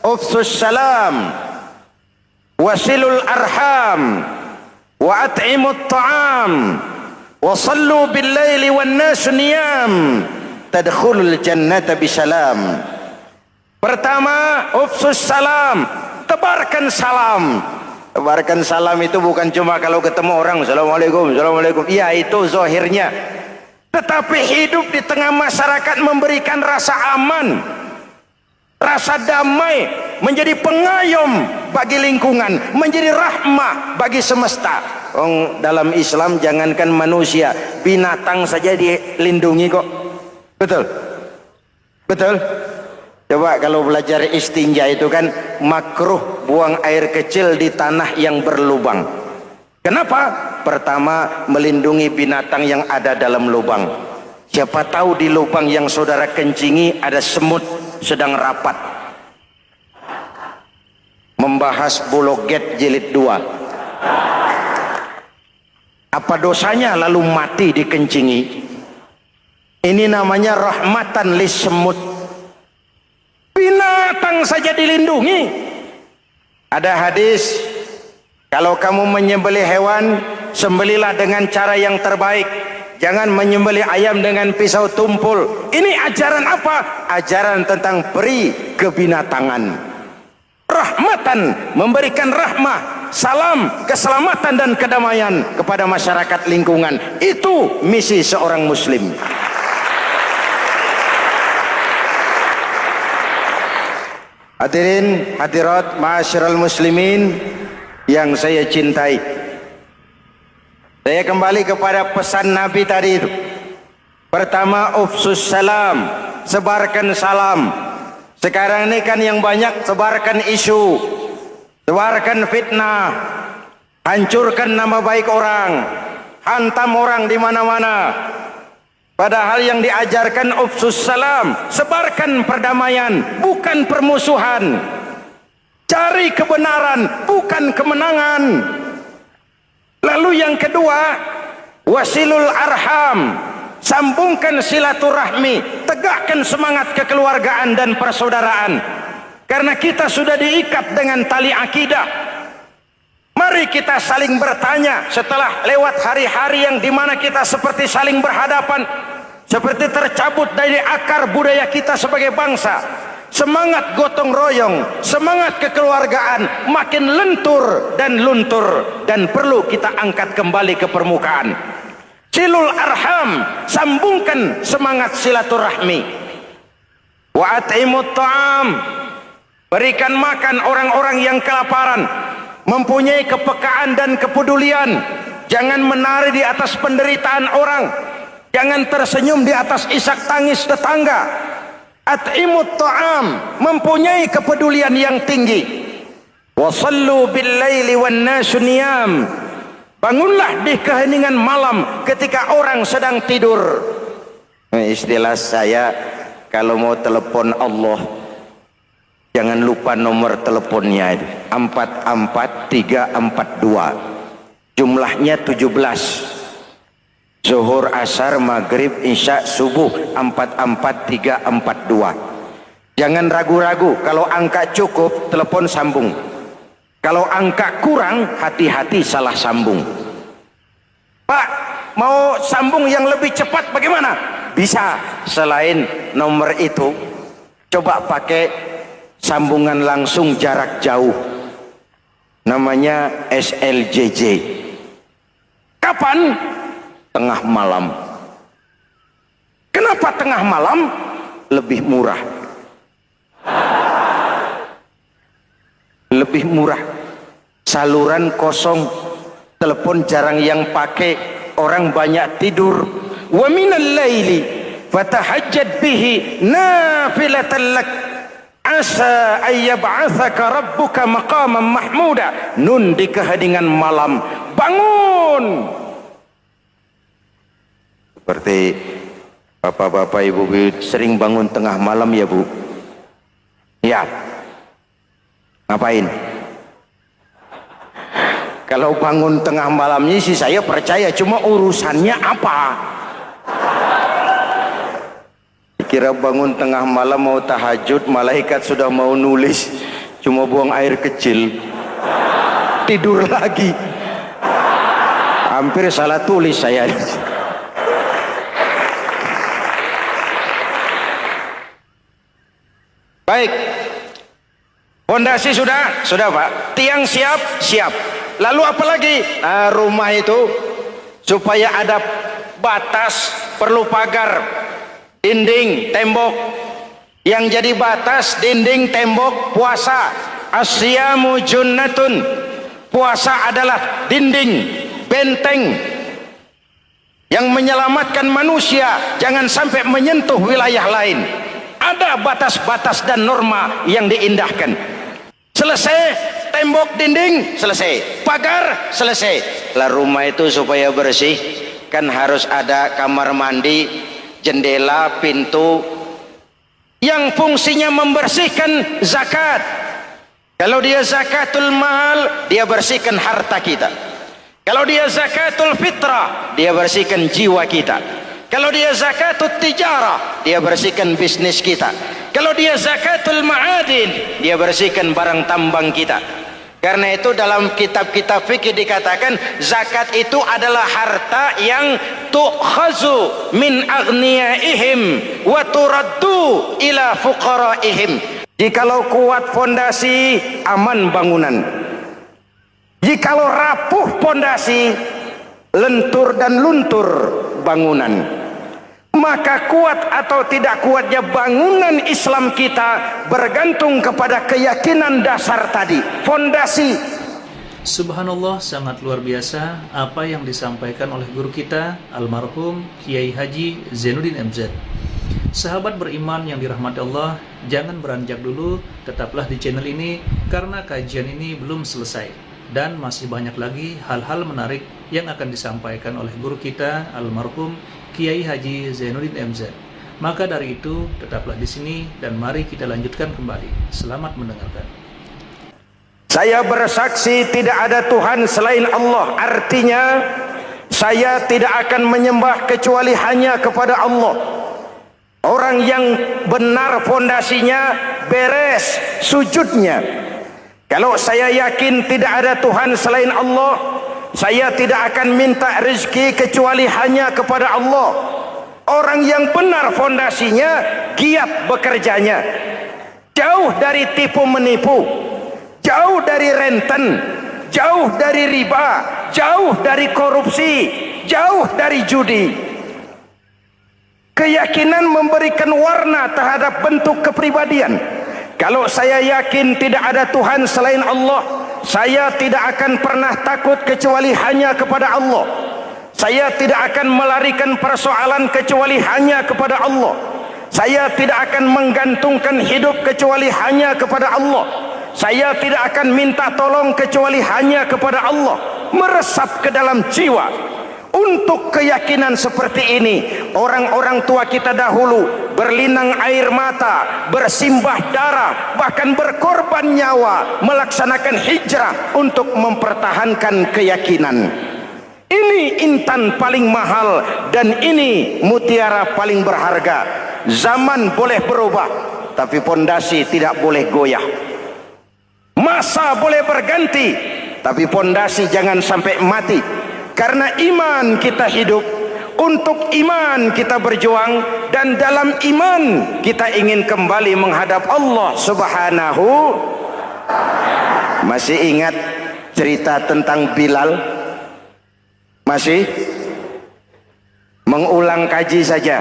"Ufsus salam, wasilul arham, wa at'imut ta'am, wa sallu bil laili wan nas niyam, tadkhulul jannata bisalam." Pertama, ufsus salam, tebarkan salam. Tebarkan salam itu bukan cuma kalau ketemu orang assalamualaikum, assalamualaikum. Ya, itu zahirnya. Tetapi hidup di tengah masyarakat memberikan rasa aman, rasa damai, menjadi pengayom bagi lingkungan, menjadi rahmah bagi semesta. Dalam Islam jangankan manusia, binatang saja dilindungi kok. Betul? Betul? Coba kalau belajar istinja itu kan makruh buang air kecil di tanah yang berlubang. Kenapa? Pertama, melindungi binatang yang ada dalam lubang. Siapa tahu di lubang yang saudara kencingi ada semut sedang rapat. Membahas Bologet jilid 2. Apa dosanya lalu mati dikencingi? Ini namanya rahmatan lis semut. Binatang saja dilindungi. Ada hadis, kalau kamu menyembelih hewan, sembelilah dengan cara yang terbaik. Jangan menyembelih ayam dengan pisau tumpul. Ini ajaran apa? Ajaran tentang peri kebinatangan. Rahmatan, memberikan rahmah. salam, keselamatan dan kedamaian kepada masyarakat lingkungan. Itu misi seorang muslim. Hadirin hadirat ma'asyiral muslimin yang saya cintai, saya kembali kepada pesan Nabi tadi itu. Pertama, ufsus salam, sebarkan salam. Sekarang ini kan yang banyak sebarkan isu, sebarkan fitnah, hancurkan nama baik orang, hantam orang di mana-mana. Padahal yang diajarkan ufsus salam, sebarkan perdamaian, bukan permusuhan. Cari kebenaran, bukan kemenangan. Lalu yang kedua, wasilul arham, sambungkan silaturahmi, tegakkan semangat kekeluargaan dan persaudaraan. Karena kita sudah diikat dengan tali akidah. Mari kita saling bertanya setelah lewat hari-hari yang dimana kita seperti saling berhadapan, seperti tercabut dari akar budaya kita sebagai bangsa. Semangat gotong royong, semangat kekeluargaan makin lentur dan luntur, dan perlu kita angkat kembali ke permukaan. Silul arham, sambungkan semangat silaturahmi. Wa at'imut ta'am, berikan makan orang-orang yang kelaparan, mempunyai kepekaan dan kepedulian. Jangan menari di atas penderitaan orang, jangan tersenyum di atas isak tangis tetangga. At'imut ta'am, mempunyai kepedulian yang tinggi. Wa sallu bil laili wan nasu niyam, bangunlah di keheningan malam ketika orang sedang tidur. Istilah saya, kalau mau telepon Allah, jangan lupa nomor teleponnya itu 44342, jumlahnya 17. Zuhur, asar, maghrib, isya, subuh 44342. Jangan ragu-ragu, kalau angka cukup telepon sambung, kalau angka kurang hati-hati salah sambung. Pak, mau sambung yang lebih cepat bagaimana? Bisa, selain nomor itu coba pakai sambungan langsung jarak jauh, namanya SLJJ. Kapan? Tengah malam. Kenapa tengah malam? Lebih murah. Lebih murah. Saluran kosong, telepon jarang yang pakai, orang banyak tidur. Wa minal laili fatahajjad bihi nafilatan lak asa ayyab'atsaka rabbuka maqaman mahmuda. Nun di keheningan malam, bangun. Seperti bapak-bapak, ibu-ibu sering bangun tengah malam ya Bu? Ya. Ngapain? Kalau bangun tengah malamnya sih saya percaya, cuma urusannya apa? Kira bangun tengah malam mau tahajud, malaikat sudah mau nulis, cuma buang air kecil, tidur lagi. Hampir salah tulis saya. Baik, fondasi sudah Pak, tiang siap, lalu apa lagi? Nah, rumah itu supaya ada batas, perlu pagar, dinding, tembok. Yang jadi batas, dinding, tembok, puasa. Asyamu junnatun, puasa adalah dinding, benteng yang menyelamatkan manusia jangan sampai menyentuh wilayah lain. Ada batas-batas dan norma yang diindahkan. Selesai, tembok, dinding, selesai. Pagar, selesai. Lah rumah itu supaya bersih, kan harus ada kamar mandi, jendela, pintu, yang fungsinya membersihkan zakat. Kalau dia zakatul mal, dia bersihkan harta kita. Kalau dia zakatul fitrah, dia bersihkan jiwa kita. Kalau dia zakatul tijarah, dia bersihkan bisnis kita. Kalau dia zakatul ma'adin, dia bersihkan barang tambang kita. Karena itu dalam kitab-kitab fikih dikatakan zakat itu adalah harta yang tu'khazu min aghniyaihim wa turaddu ila fuqaraihim. Jikalau kuat fondasi, aman bangunan. Jikalau rapuh pondasi, lentur dan luntur bangunan. Maka kuat atau tidak kuatnya bangunan Islam kita bergantung kepada keyakinan dasar tadi, fondasi. Subhanallah, sangat luar biasa apa yang disampaikan oleh guru kita almarhum Kiai Haji Zainuddin MZ. Sahabat beriman yang dirahmati Allah, jangan beranjak dulu, tetaplah di channel ini karena kajian ini belum selesai dan masih banyak lagi hal-hal menarik yang akan disampaikan oleh guru kita almarhum Kiai Haji Zainuddin MZ. Maka dari itu, tetaplah di sini dan mari kita lanjutkan kembali. Selamat mendengarkan. Saya bersaksi tidak ada Tuhan selain Allah. Artinya, saya tidak akan menyembah kecuali hanya kepada Allah. Orang yang benar fondasinya beres sujudnya. Kalau saya yakin tidak ada Tuhan selain Allah, saya tidak akan minta rezeki kecuali hanya kepada Allah. Orang yang benar fondasinya, giat bekerjanya, jauh dari tipu menipu, jauh dari renten, jauh dari riba, jauh dari korupsi, jauh dari judi. Keyakinan memberikan warna terhadap bentuk kepribadian. Kalau saya yakin tidak ada Tuhan selain Allah, saya tidak akan pernah takut kecuali hanya kepada Allah. Saya tidak akan melarikan persoalan kecuali hanya kepada Allah. Saya tidak akan menggantungkan hidup kecuali hanya kepada Allah. Saya tidak akan minta tolong kecuali hanya kepada Allah. Meresap ke dalam jiwa. Untuk keyakinan seperti ini, orang-orang tua kita dahulu berlinang air mata, bersimbah darah, bahkan berkorban nyawa, melaksanakan hijrah untuk mempertahankan keyakinan. Ini intan paling mahal dan ini mutiara paling berharga. Zaman boleh berubah, tapi pondasi tidak boleh goyah. Masa boleh berganti, tapi pondasi jangan sampai mati. Karena iman kita hidup, untuk iman kita berjuang, dan dalam iman kita ingin kembali menghadap Allah Subhanahu. Masih ingat cerita tentang Bilal? Masih? Mengulang kaji saja.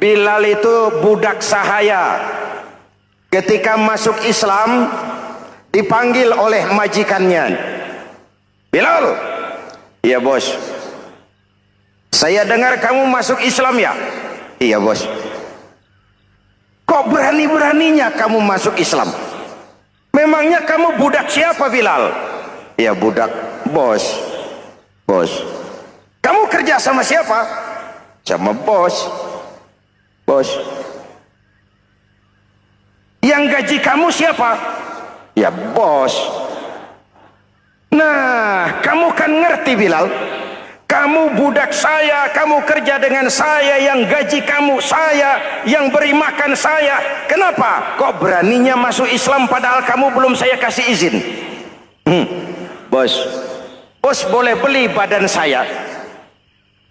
Bilal itu budak sahaya. Ketika masuk Islam, dipanggil oleh majikannya. Bilal, iya bos. Saya dengar kamu masuk Islam ya? Iya bos. Kok berani-beraninya kamu masuk Islam? Memangnya kamu budak siapa Bilal? Iya budak bos. Bos. Kamu kerja sama siapa? Sama bos. Bos. Yang gaji kamu siapa? Ya bos. Nah, kamu kan ngerti Bilal, kamu budak saya, kamu kerja dengan saya, yang gaji kamu saya, yang beri makan saya. Kenapa? Kok beraninya masuk Islam padahal kamu belum saya kasih izin? Bos, bos boleh beli badan saya,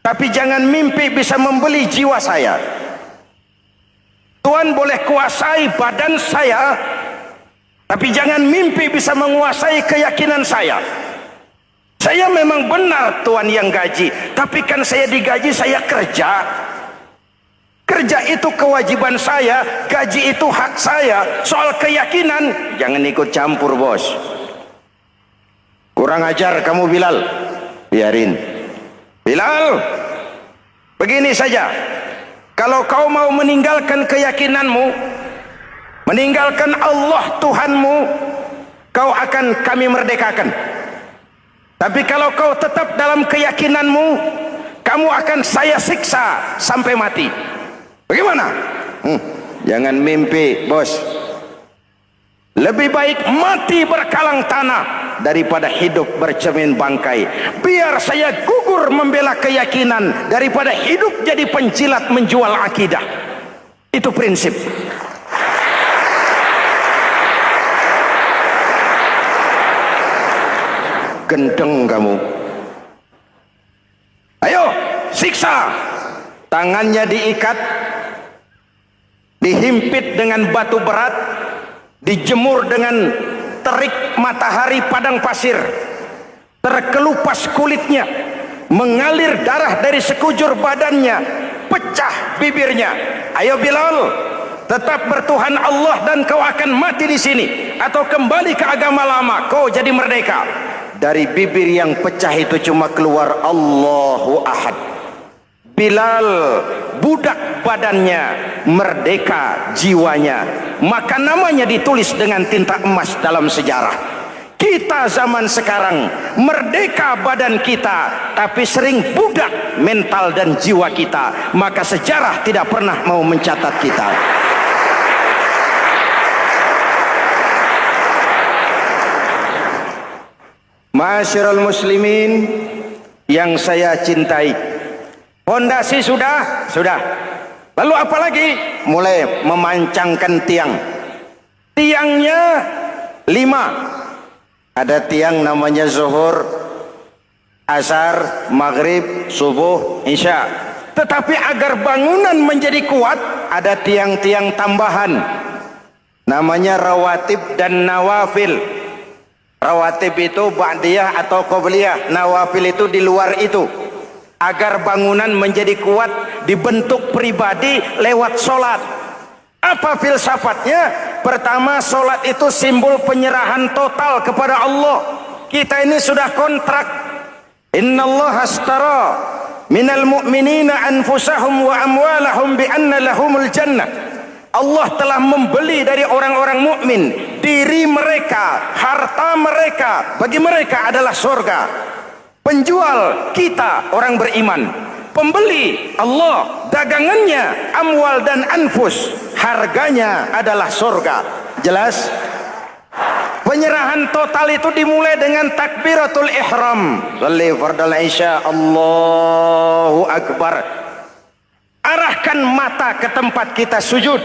tapi jangan mimpi bisa membeli jiwa saya. Tuhan boleh kuasai badan saya, tapi jangan mimpi bisa menguasai keyakinan saya. Saya memang benar Tuhan yang gaji, tapi kan saya digaji, saya kerja. Kerja itu kewajiban saya, gaji itu hak saya. Soal keyakinan, jangan ikut campur bos. Kurang ajar kamu Bilal. Biarin. Bilal, begini saja. Kalau kau mau meninggalkan keyakinanmu, meninggalkan Allah Tuhanmu, kau akan kami merdekakan. Tapi kalau kau tetap dalam keyakinanmu, kamu akan saya siksa sampai mati. Bagaimana? Jangan mimpi bos. Lebih baik mati berkalang tanah daripada hidup bercermin bangkai. Biar saya gugur membela keyakinan daripada hidup jadi penjilat menjual akidah. Itu prinsip. Gendeng kamu. Ayo siksa. Tangannya diikat, dihimpit dengan batu berat, dijemur dengan terik matahari padang pasir, terkelupas kulitnya, mengalir darah dari sekujur badannya, pecah bibirnya. Ayo Bilal, tetap bertuhan Allah dan kau akan mati di sini, atau kembali ke agama lama, kau jadi merdeka. Dari bibir yang pecah itu cuma keluar Allahu Ahad. Bilal budak badannya, merdeka jiwanya, maka namanya ditulis dengan tinta emas dalam sejarah. Kita zaman sekarang merdeka badan kita, tapi sering budak mental dan jiwa kita, maka sejarah tidak pernah mau mencatat kita. Ma'asyiral muslimin yang saya cintai, fondasi sudah. Lalu apa lagi? Mulai memancangkan tiang. Tiangnya 5. Ada tiang namanya zuhur, asar, maghrib, subuh, isya. Tetapi agar bangunan menjadi kuat, ada tiang-tiang tambahan. Namanya rawatib dan nawafil. Rawatib itu ba'diyah atau qobliyah, nawafil itu di luar itu. Agar bangunan menjadi kuat, dibentuk pribadi lewat sholat. Apa filsafatnya? Pertama, sholat itu simbol penyerahan total kepada Allah. Kita ini sudah kontrak. Innallaha astara minal mu'minina anfusahum wa amwalahum bi anna lahumul jannah. Allah telah membeli dari orang-orang mukmin diri mereka, harta mereka, bagi mereka adalah surga. Penjual kita orang beriman, pembeli Allah, dagangannya amwal dan anfus, harganya adalah surga. Jelas? Penyerahan total itu dimulai dengan takbiratul ihram. Shalli fardal isya, Allahu akbar. Arahkan mata ke tempat kita sujud.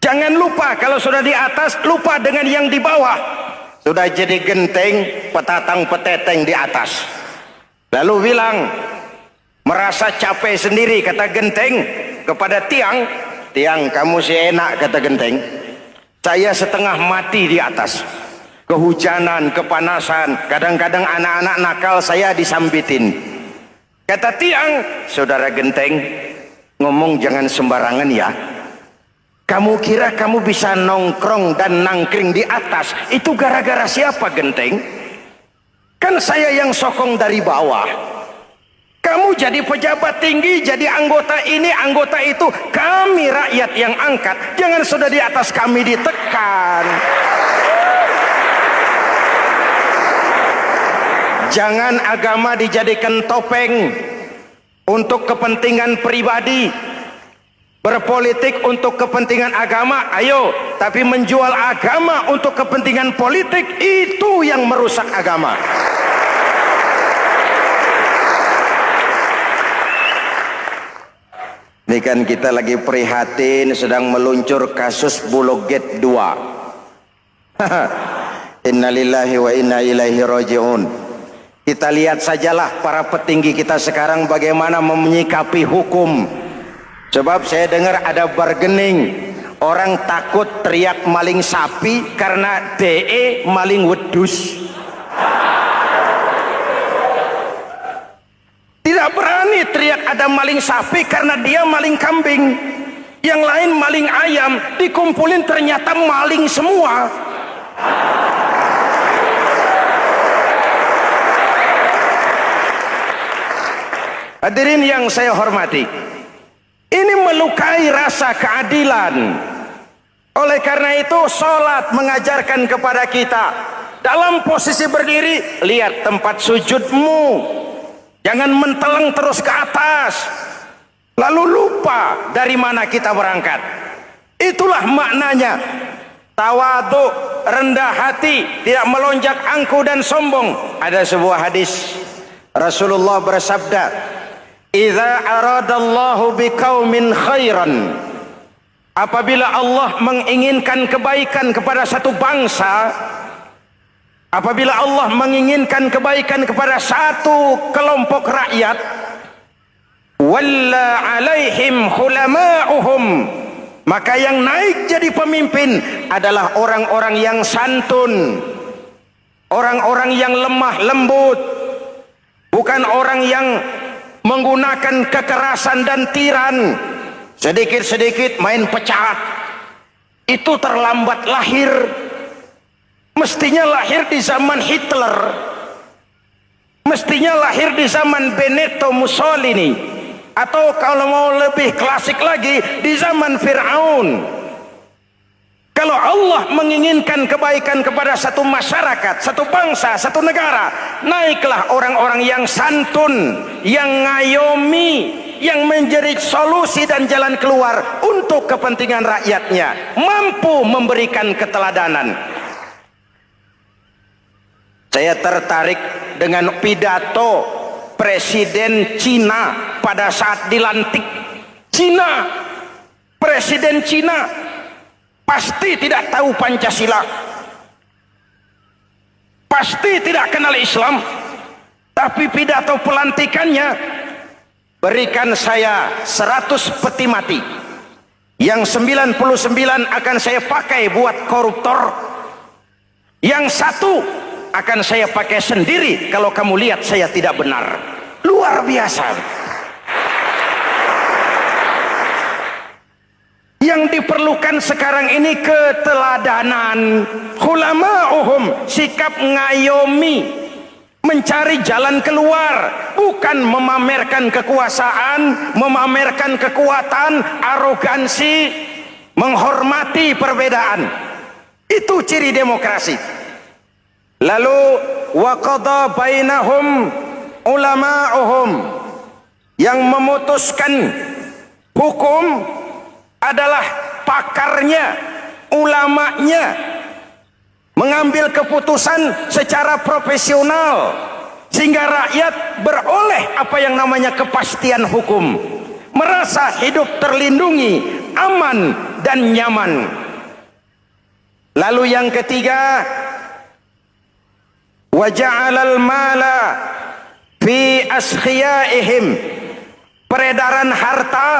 Jangan lupa kalau sudah di atas, lupa dengan yang di bawah. Sudah jadi genteng, petatang peteteng di atas. Lalu bilang, merasa capek sendiri, kata genteng kepada tiang. Tiang, kamu sih enak, kata genteng. Saya setengah mati di atas. Kehujanan, kepanasan, kadang-kadang anak-anak nakal saya disambitin. Kata tiang, saudara genteng, ngomong jangan sembarangan ya. Kamu kira kamu bisa nongkrong dan nangkring di atas, itu gara-gara siapa genteng? Kan saya yang sokong dari bawah. Kamu jadi pejabat tinggi, jadi anggota ini, anggota itu. Kami rakyat yang angkat, jangan sudah di atas kami ditekan. Jangan agama dijadikan topeng untuk kepentingan pribadi. Berpolitik untuk kepentingan agama, ayo. Tapi menjual agama untuk kepentingan politik, itu yang merusak agama. Ini kan kita lagi prihatin, sedang meluncur kasus Bulog Gate 2. Innalillahi wa inna ilaihi raji'un. Kita lihat sajalah para petinggi kita sekarang bagaimana menyikapi hukum. Sebab saya dengar ada bargaining, orang takut teriak maling sapi karena DE maling wedus. Tidak berani teriak ada maling sapi karena dia maling kambing. Yang lain maling ayam, dikumpulin ternyata maling semua. Hadirin yang saya hormati, ini melukai rasa keadilan. Oleh karena itu, sholat mengajarkan kepada kita, dalam posisi berdiri, lihat tempat sujudmu. Jangan menteleng terus ke atas, lalu lupa dari mana kita berangkat. Itulah maknanya tawadhu, rendah hati, tidak melonjak angku dan sombong. Ada sebuah hadis, Rasulullah bersabda, "Idza aradallahu biqaumin khairan." Apabila Allah menginginkan kebaikan kepada satu bangsa, apabila Allah menginginkan kebaikan kepada satu kelompok rakyat, walla alaihim hulama'uhum, maka yang naik jadi pemimpin adalah orang-orang yang santun. orang-orang yang lemah lembut, bukan orang yang menggunakan kekerasan dan tiran, sedikit-sedikit main pecat. Itu terlambat lahir. Mestinya lahir di zaman Hitler, mestinya lahir di zaman Benito Mussolini, atau kalau mau lebih klasik lagi di zaman Fir'aun. Kalau Allah menginginkan kebaikan kepada satu masyarakat, satu bangsa, satu negara, naiklah orang-orang yang santun, yang ngayomi, yang menjadi solusi dan jalan keluar untuk kepentingan rakyatnya, mampu memberikan keteladanan. Saya tertarik dengan pidato Presiden Cina pada saat dilantik. Cina, Presiden Cina pasti tidak tahu Pancasila, pasti tidak kenal Islam, tapi pidato pelantikannya, berikan saya 100 peti mati, yang 99 akan saya pakai buat koruptor, yang satu akan saya pakai sendiri kalau kamu lihat saya tidak benar. Luar biasa. Yang diperlukan sekarang ini keteladanan, hulama'uhum, sikap ngayomi, mencari jalan keluar, bukan memamerkan kekuasaan, memamerkan kekuatan, arogansi, menghormati perbedaan. Itu ciri demokrasi. Lalu wa qada bainahum ulama'uhum, yang memutuskan hukum adalah pakarnya, ulamanya, mengambil keputusan secara profesional sehingga rakyat beroleh apa yang namanya kepastian hukum, merasa hidup terlindungi, aman dan nyaman. Lalu yang ketiga, wa ja'alal mala fi askhiyaihim, peredaran harta,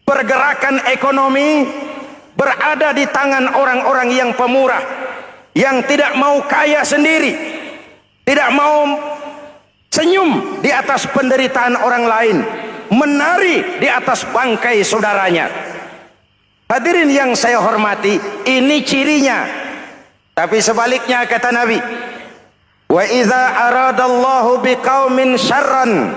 pergerakan ekonomi berada di tangan orang-orang yang pemurah, yang tidak mau kaya sendiri, tidak mau senyum di atas penderitaan orang lain, menari di atas bangkai saudaranya. Hadirin yang saya hormati, ini cirinya. Tapi sebaliknya kata Nabi, wa idza aradallahu biqaumin syarran,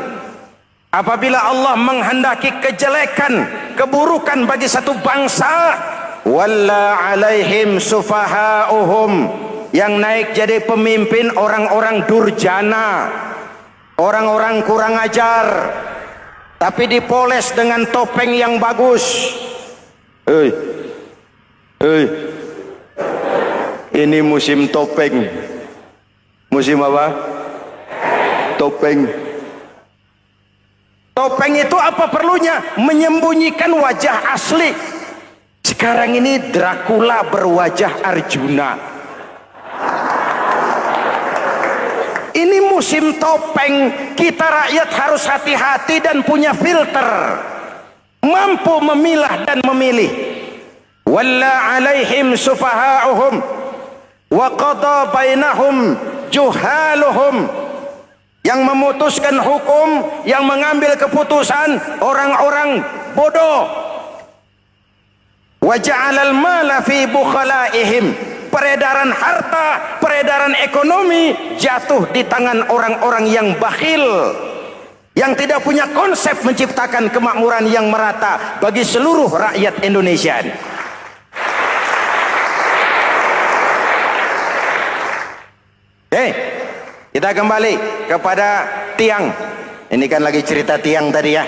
apabila Allah menghendaki kejelekan, keburukan bagi satu bangsa, walla alaihim sufahauhum, yang naik jadi pemimpin orang-orang durjana, orang-orang kurang ajar, tapi dipoles dengan topeng yang bagus. Ini musim topeng. Musim apa? Topeng. Topeng itu apa perlunya? Menyembunyikan wajah asli. Sekarang ini Dracula berwajah Arjuna. Ini musim topeng. Kita rakyat harus hati-hati dan punya filter, mampu memilah dan memilih. Walla alaihim sufahauhum wa qada bainahum juhaluhum, yang memutuskan hukum, yang mengambil keputusan orang-orang bodoh. Wa ja'alal mala fi bukhalaihim, peredaran harta, peredaran ekonomi jatuh di tangan orang-orang yang bakhil, yang tidak punya konsep menciptakan kemakmuran yang merata bagi seluruh rakyat Indonesia. Kita kembali kepada tiang. Ini kan lagi cerita tiang tadi ya.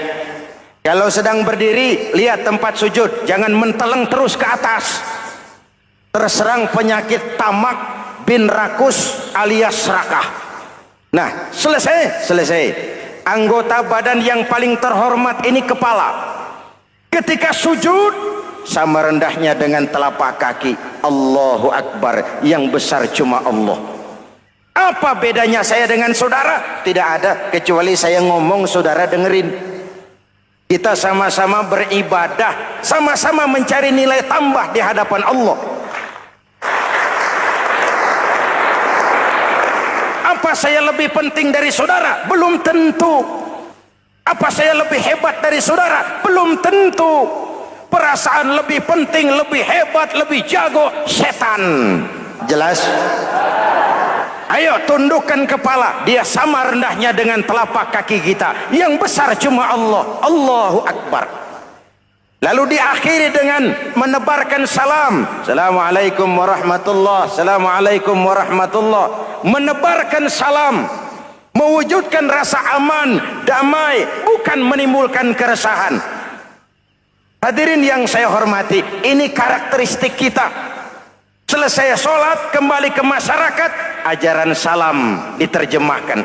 Kalau sedang berdiri, lihat tempat sujud, jangan menteleng terus ke atas. Terserang penyakit tamak bin rakus alias serakah. Nah, selesai. Anggota badan yang paling terhormat ini kepala. Ketika sujud, sama rendahnya dengan telapak kaki. Allahu Akbar, yang besar cuma Allah. Apa bedanya saya dengan saudara? Tidak ada, kecuali saya ngomong saudara dengerin. Kita sama-sama beribadah, sama-sama mencari nilai tambah di hadapan Allah. Apa saya lebih penting dari saudara? Belum tentu. Apa saya lebih hebat dari saudara? Belum tentu. Perasaan lebih penting, lebih hebat, lebih jago, setan. Jelas? Ayo tundukkan kepala. Dia sama rendahnya dengan telapak kaki kita. Yang besar cuma Allah. Allahu Akbar. Lalu diakhiri dengan menebarkan salam. Assalamualaikum warahmatullah. Assalamualaikum warahmatullah. Menebarkan salam, mewujudkan rasa aman, damai, bukan menimbulkan keresahan. Hadirin yang saya hormati, ini karakteristik kita. Selesai sholat, kembali ke masyarakat, ajaran salam diterjemahkan.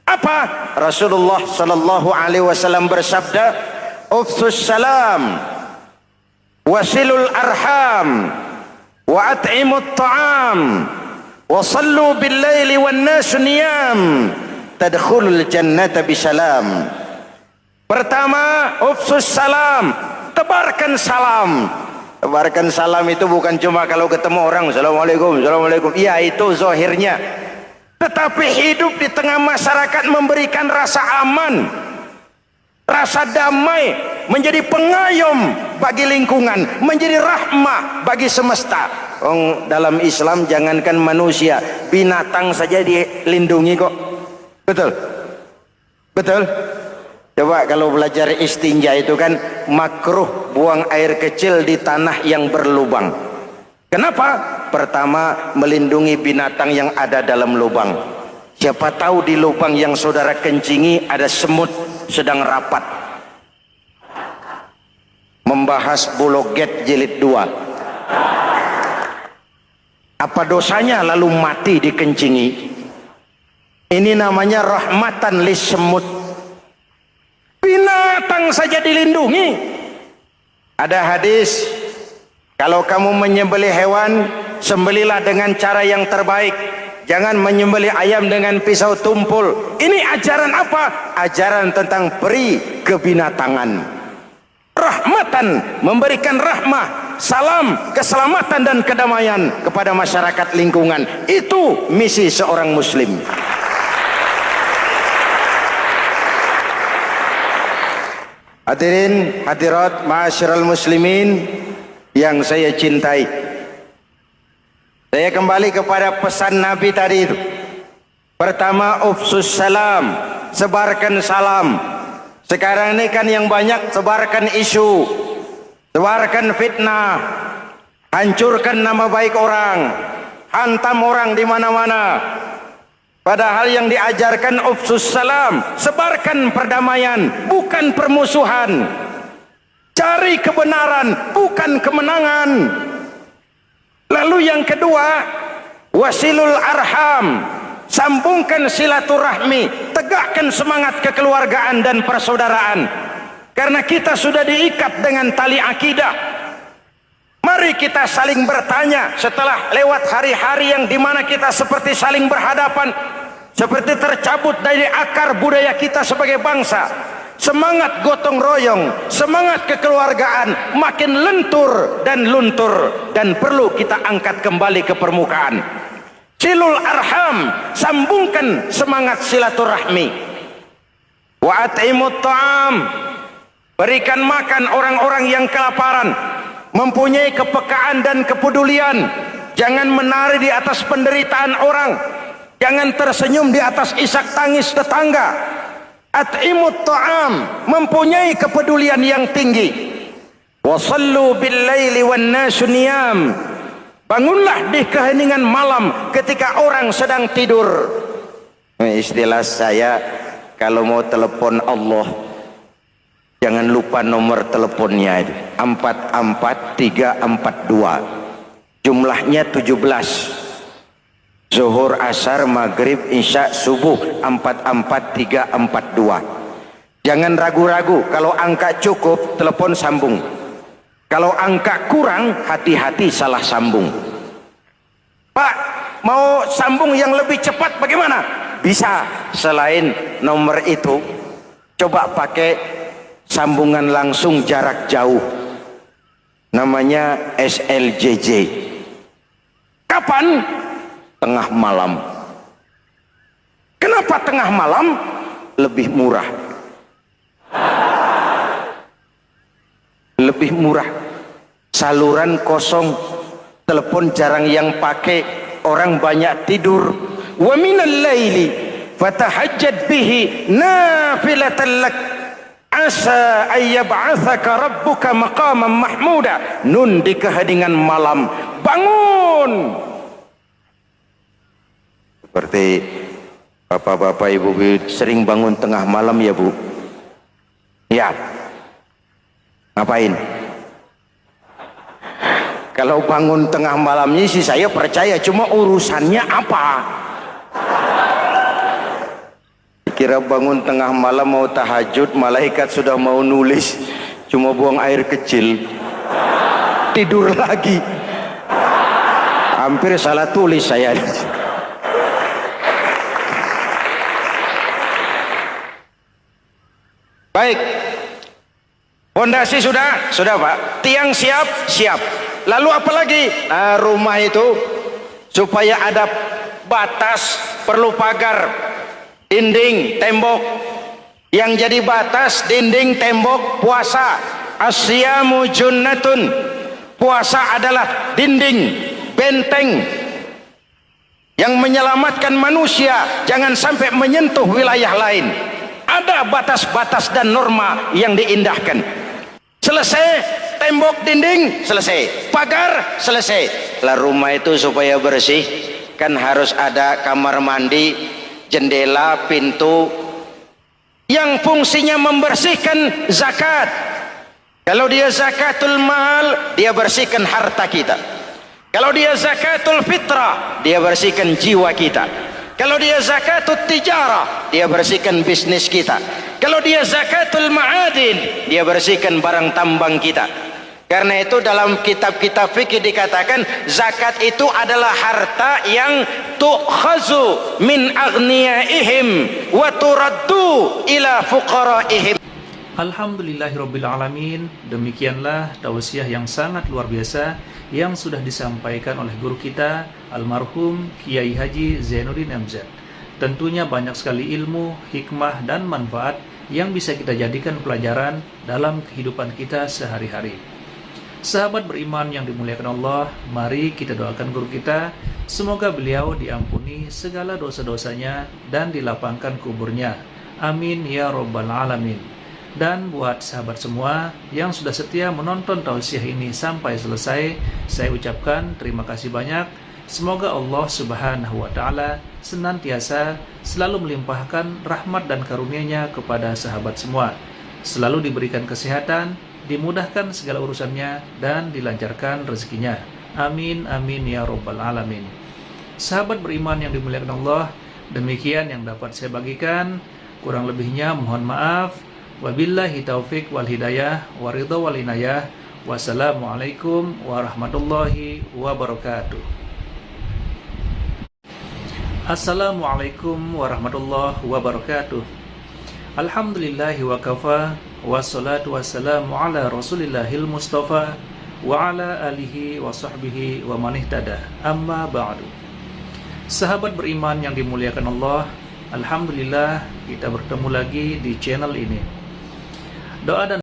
Apa? Rasulullah sallallahu alaihi wasallam bersabda, "Ufsus salam, wasilul arham, wa at'imut ta'am, wa sallu bil laili wan nas niyam, tadkhulul jannata bisalam." Pertama, ufsus salam, tebarkan salam. Tebarkan salam itu bukan cuma kalau ketemu orang, assalamualaikum, assalamualaikum. Iya, itu zahirnya. Tetapi hidup di tengah masyarakat memberikan rasa aman, rasa damai, menjadi pengayom bagi lingkungan, menjadi rahmah bagi semesta. Dalam Islam jangankan manusia, binatang saja dilindungi kok. Betul? Betul? Coba kalau belajar istinja itu kan makruh buang air kecil di tanah yang berlubang. Kenapa? Pertama, melindungi binatang yang ada dalam lubang. Siapa tahu di lubang yang saudara kencingi ada semut sedang rapat. Membahas Bologet jilid 2. Apa dosanya lalu mati dikencingi? Ini namanya rahmatan lis semut. Binatang saja dilindungi. Ada hadis, kalau kamu menyembelih hewan, sembelilah dengan cara yang terbaik. Jangan menyembelih ayam dengan pisau tumpul. Ini ajaran apa? Ajaran tentang peri kebinatangan. Rahmatan, memberikan rahmah, salam, keselamatan dan kedamaian kepada masyarakat lingkungan. Itu misi seorang muslim. Hadirin hadirat ma'asyiral muslimin yang saya cintai, saya kembali kepada pesan Nabi tadi itu. Pertama, ufsus salam, sebarkan salam. Sekarang ini kan yang banyak sebarkan isu, sebarkan fitnah, hancurkan nama baik orang, hantam orang di mana-mana. Padahal yang diajarkan ufsus salam, sebarkan perdamaian, bukan permusuhan. Cari kebenaran, bukan kemenangan. Lalu yang kedua, wasilul arham, sambungkan silaturahmi, tegakkan semangat kekeluargaan dan persaudaraan. Karena kita sudah diikat dengan tali akidah. Mari kita saling bertanya setelah lewat hari-hari yang dimana kita seperti saling berhadapan, seperti tercabut dari akar budaya kita sebagai bangsa. Semangat gotong royong, semangat kekeluargaan makin lentur dan luntur, dan perlu kita angkat kembali ke permukaan. Silul arham, sambungkan semangat silaturahmi. Wa at'imut ta'am, berikan makan orang-orang yang kelaparan. Mempunyai kepekaan dan kepedulian. Jangan menari di atas penderitaan orang, jangan tersenyum di atas isak tangis tetangga. At'imut ta'am, mempunyai kepedulian yang tinggi. Wa sallu bil laili wan nasu niyam, bangunlah di keheningan malam ketika orang sedang tidur. Istilah saya, kalau mau telepon Allah, jangan lupa nomor teleponnya itu 44342. Jumlahnya 17. Zuhur, asar, maghrib, isya, subuh 44342. Jangan ragu-ragu, kalau angka cukup telepon sambung. Kalau angka kurang, hati-hati salah sambung. Pak, mau sambung yang lebih cepat bagaimana? Bisa, selain nomor itu coba pakai sambungan langsung jarak jauh, namanya SLJJ. Kapan? Tengah malam. Kenapa tengah malam? Lebih murah. Lebih murah. Saluran kosong, telepon jarang yang pakai, orang banyak tidur. Wa minal laili fatahajjad bihi nafilatan lak asa ayyab'atsaka rabbuka maqaman mahmuda. Nun di keheningan malam, bangun. Seperti bapak-bapak ibu sering bangun tengah malam ya Bu? Ya. Ngapain? Kalau bangun tengah malamnya sih saya percaya, cuma urusannya apa? Kira bangun tengah malam mau tahajud, malaikat sudah mau nulis, cuma buang air kecil, tidur lagi. Hampir salah tulis saya. Baik, fondasi sudah Pak. Tiang siap. Lalu apa lagi? Nah, rumah itu supaya ada batas, perlu pagar, dinding, tembok. Yang jadi batas, dinding, tembok, puasa. Asyamu junnatun. Puasa adalah dinding, benteng yang menyelamatkan manusia jangan sampai menyentuh wilayah lain. Ada batas-batas dan norma yang diindahkan. Selesai, tembok, dinding, selesai. Pagar, selesai. Lah rumah itu supaya bersih, kan harus ada kamar mandi, jendela, pintu, yang fungsinya membersihkan zakat. Kalau dia zakatul mal, dia bersihkan harta kita. Kalau dia zakatul fitrah, dia bersihkan jiwa kita. Kalau dia zakatul tijarah, dia bersihkan bisnis kita. Kalau dia zakatul ma'adin, dia bersihkan barang tambang kita. Karena itu dalam kitab-kitab fikih dikatakan zakat itu adalah harta yang tu'khazu min aghniyaihim wa turaddu ila fuqaraihim. Alhamdulillahirrabbilalamin. Demikianlah tausiah yang sangat luar biasa yang sudah disampaikan oleh guru kita almarhum Kiai Haji Zainuddin MZ. Tentunya banyak sekali ilmu, hikmah dan manfaat yang bisa kita jadikan pelajaran dalam kehidupan kita sehari-hari. Sahabat beriman yang dimuliakan Allah, mari kita doakan guru kita, semoga beliau diampuni segala dosa-dosanya dan dilapangkan kuburnya. Amin ya rabbal alamin. Dan buat sahabat semua yang sudah setia menonton tausiah ini sampai selesai, saya ucapkan terima kasih banyak. Semoga Allah Subhanahu wa Ta'ala senantiasa selalu melimpahkan rahmat dan karunia-Nya kepada sahabat semua, selalu diberikan kesehatan, dimudahkan segala urusannya, dan dilancarkan rezekinya. Amin amin ya rabbal alamin. Sahabat beriman yang dimuliakan Allah, demikian yang dapat saya bagikan. Kurang lebihnya mohon maaf. Wabillahi taufik wal hidayah waridha wal inayah. Wassalamualaikum warahmatullahi wabarakatuh. Assalamualaikum warahmatullahi wabarakatuh. Alhamdulillahi wa kafa, wassalatu wassalamu ala rasulillahil mustafa wa ala alihi wa sahbihi wa man ihtada. Amma ba'du. Sahabat beriman yang dimuliakan Allah, alhamdulillah kita bertemu lagi di channel ini. Doa dan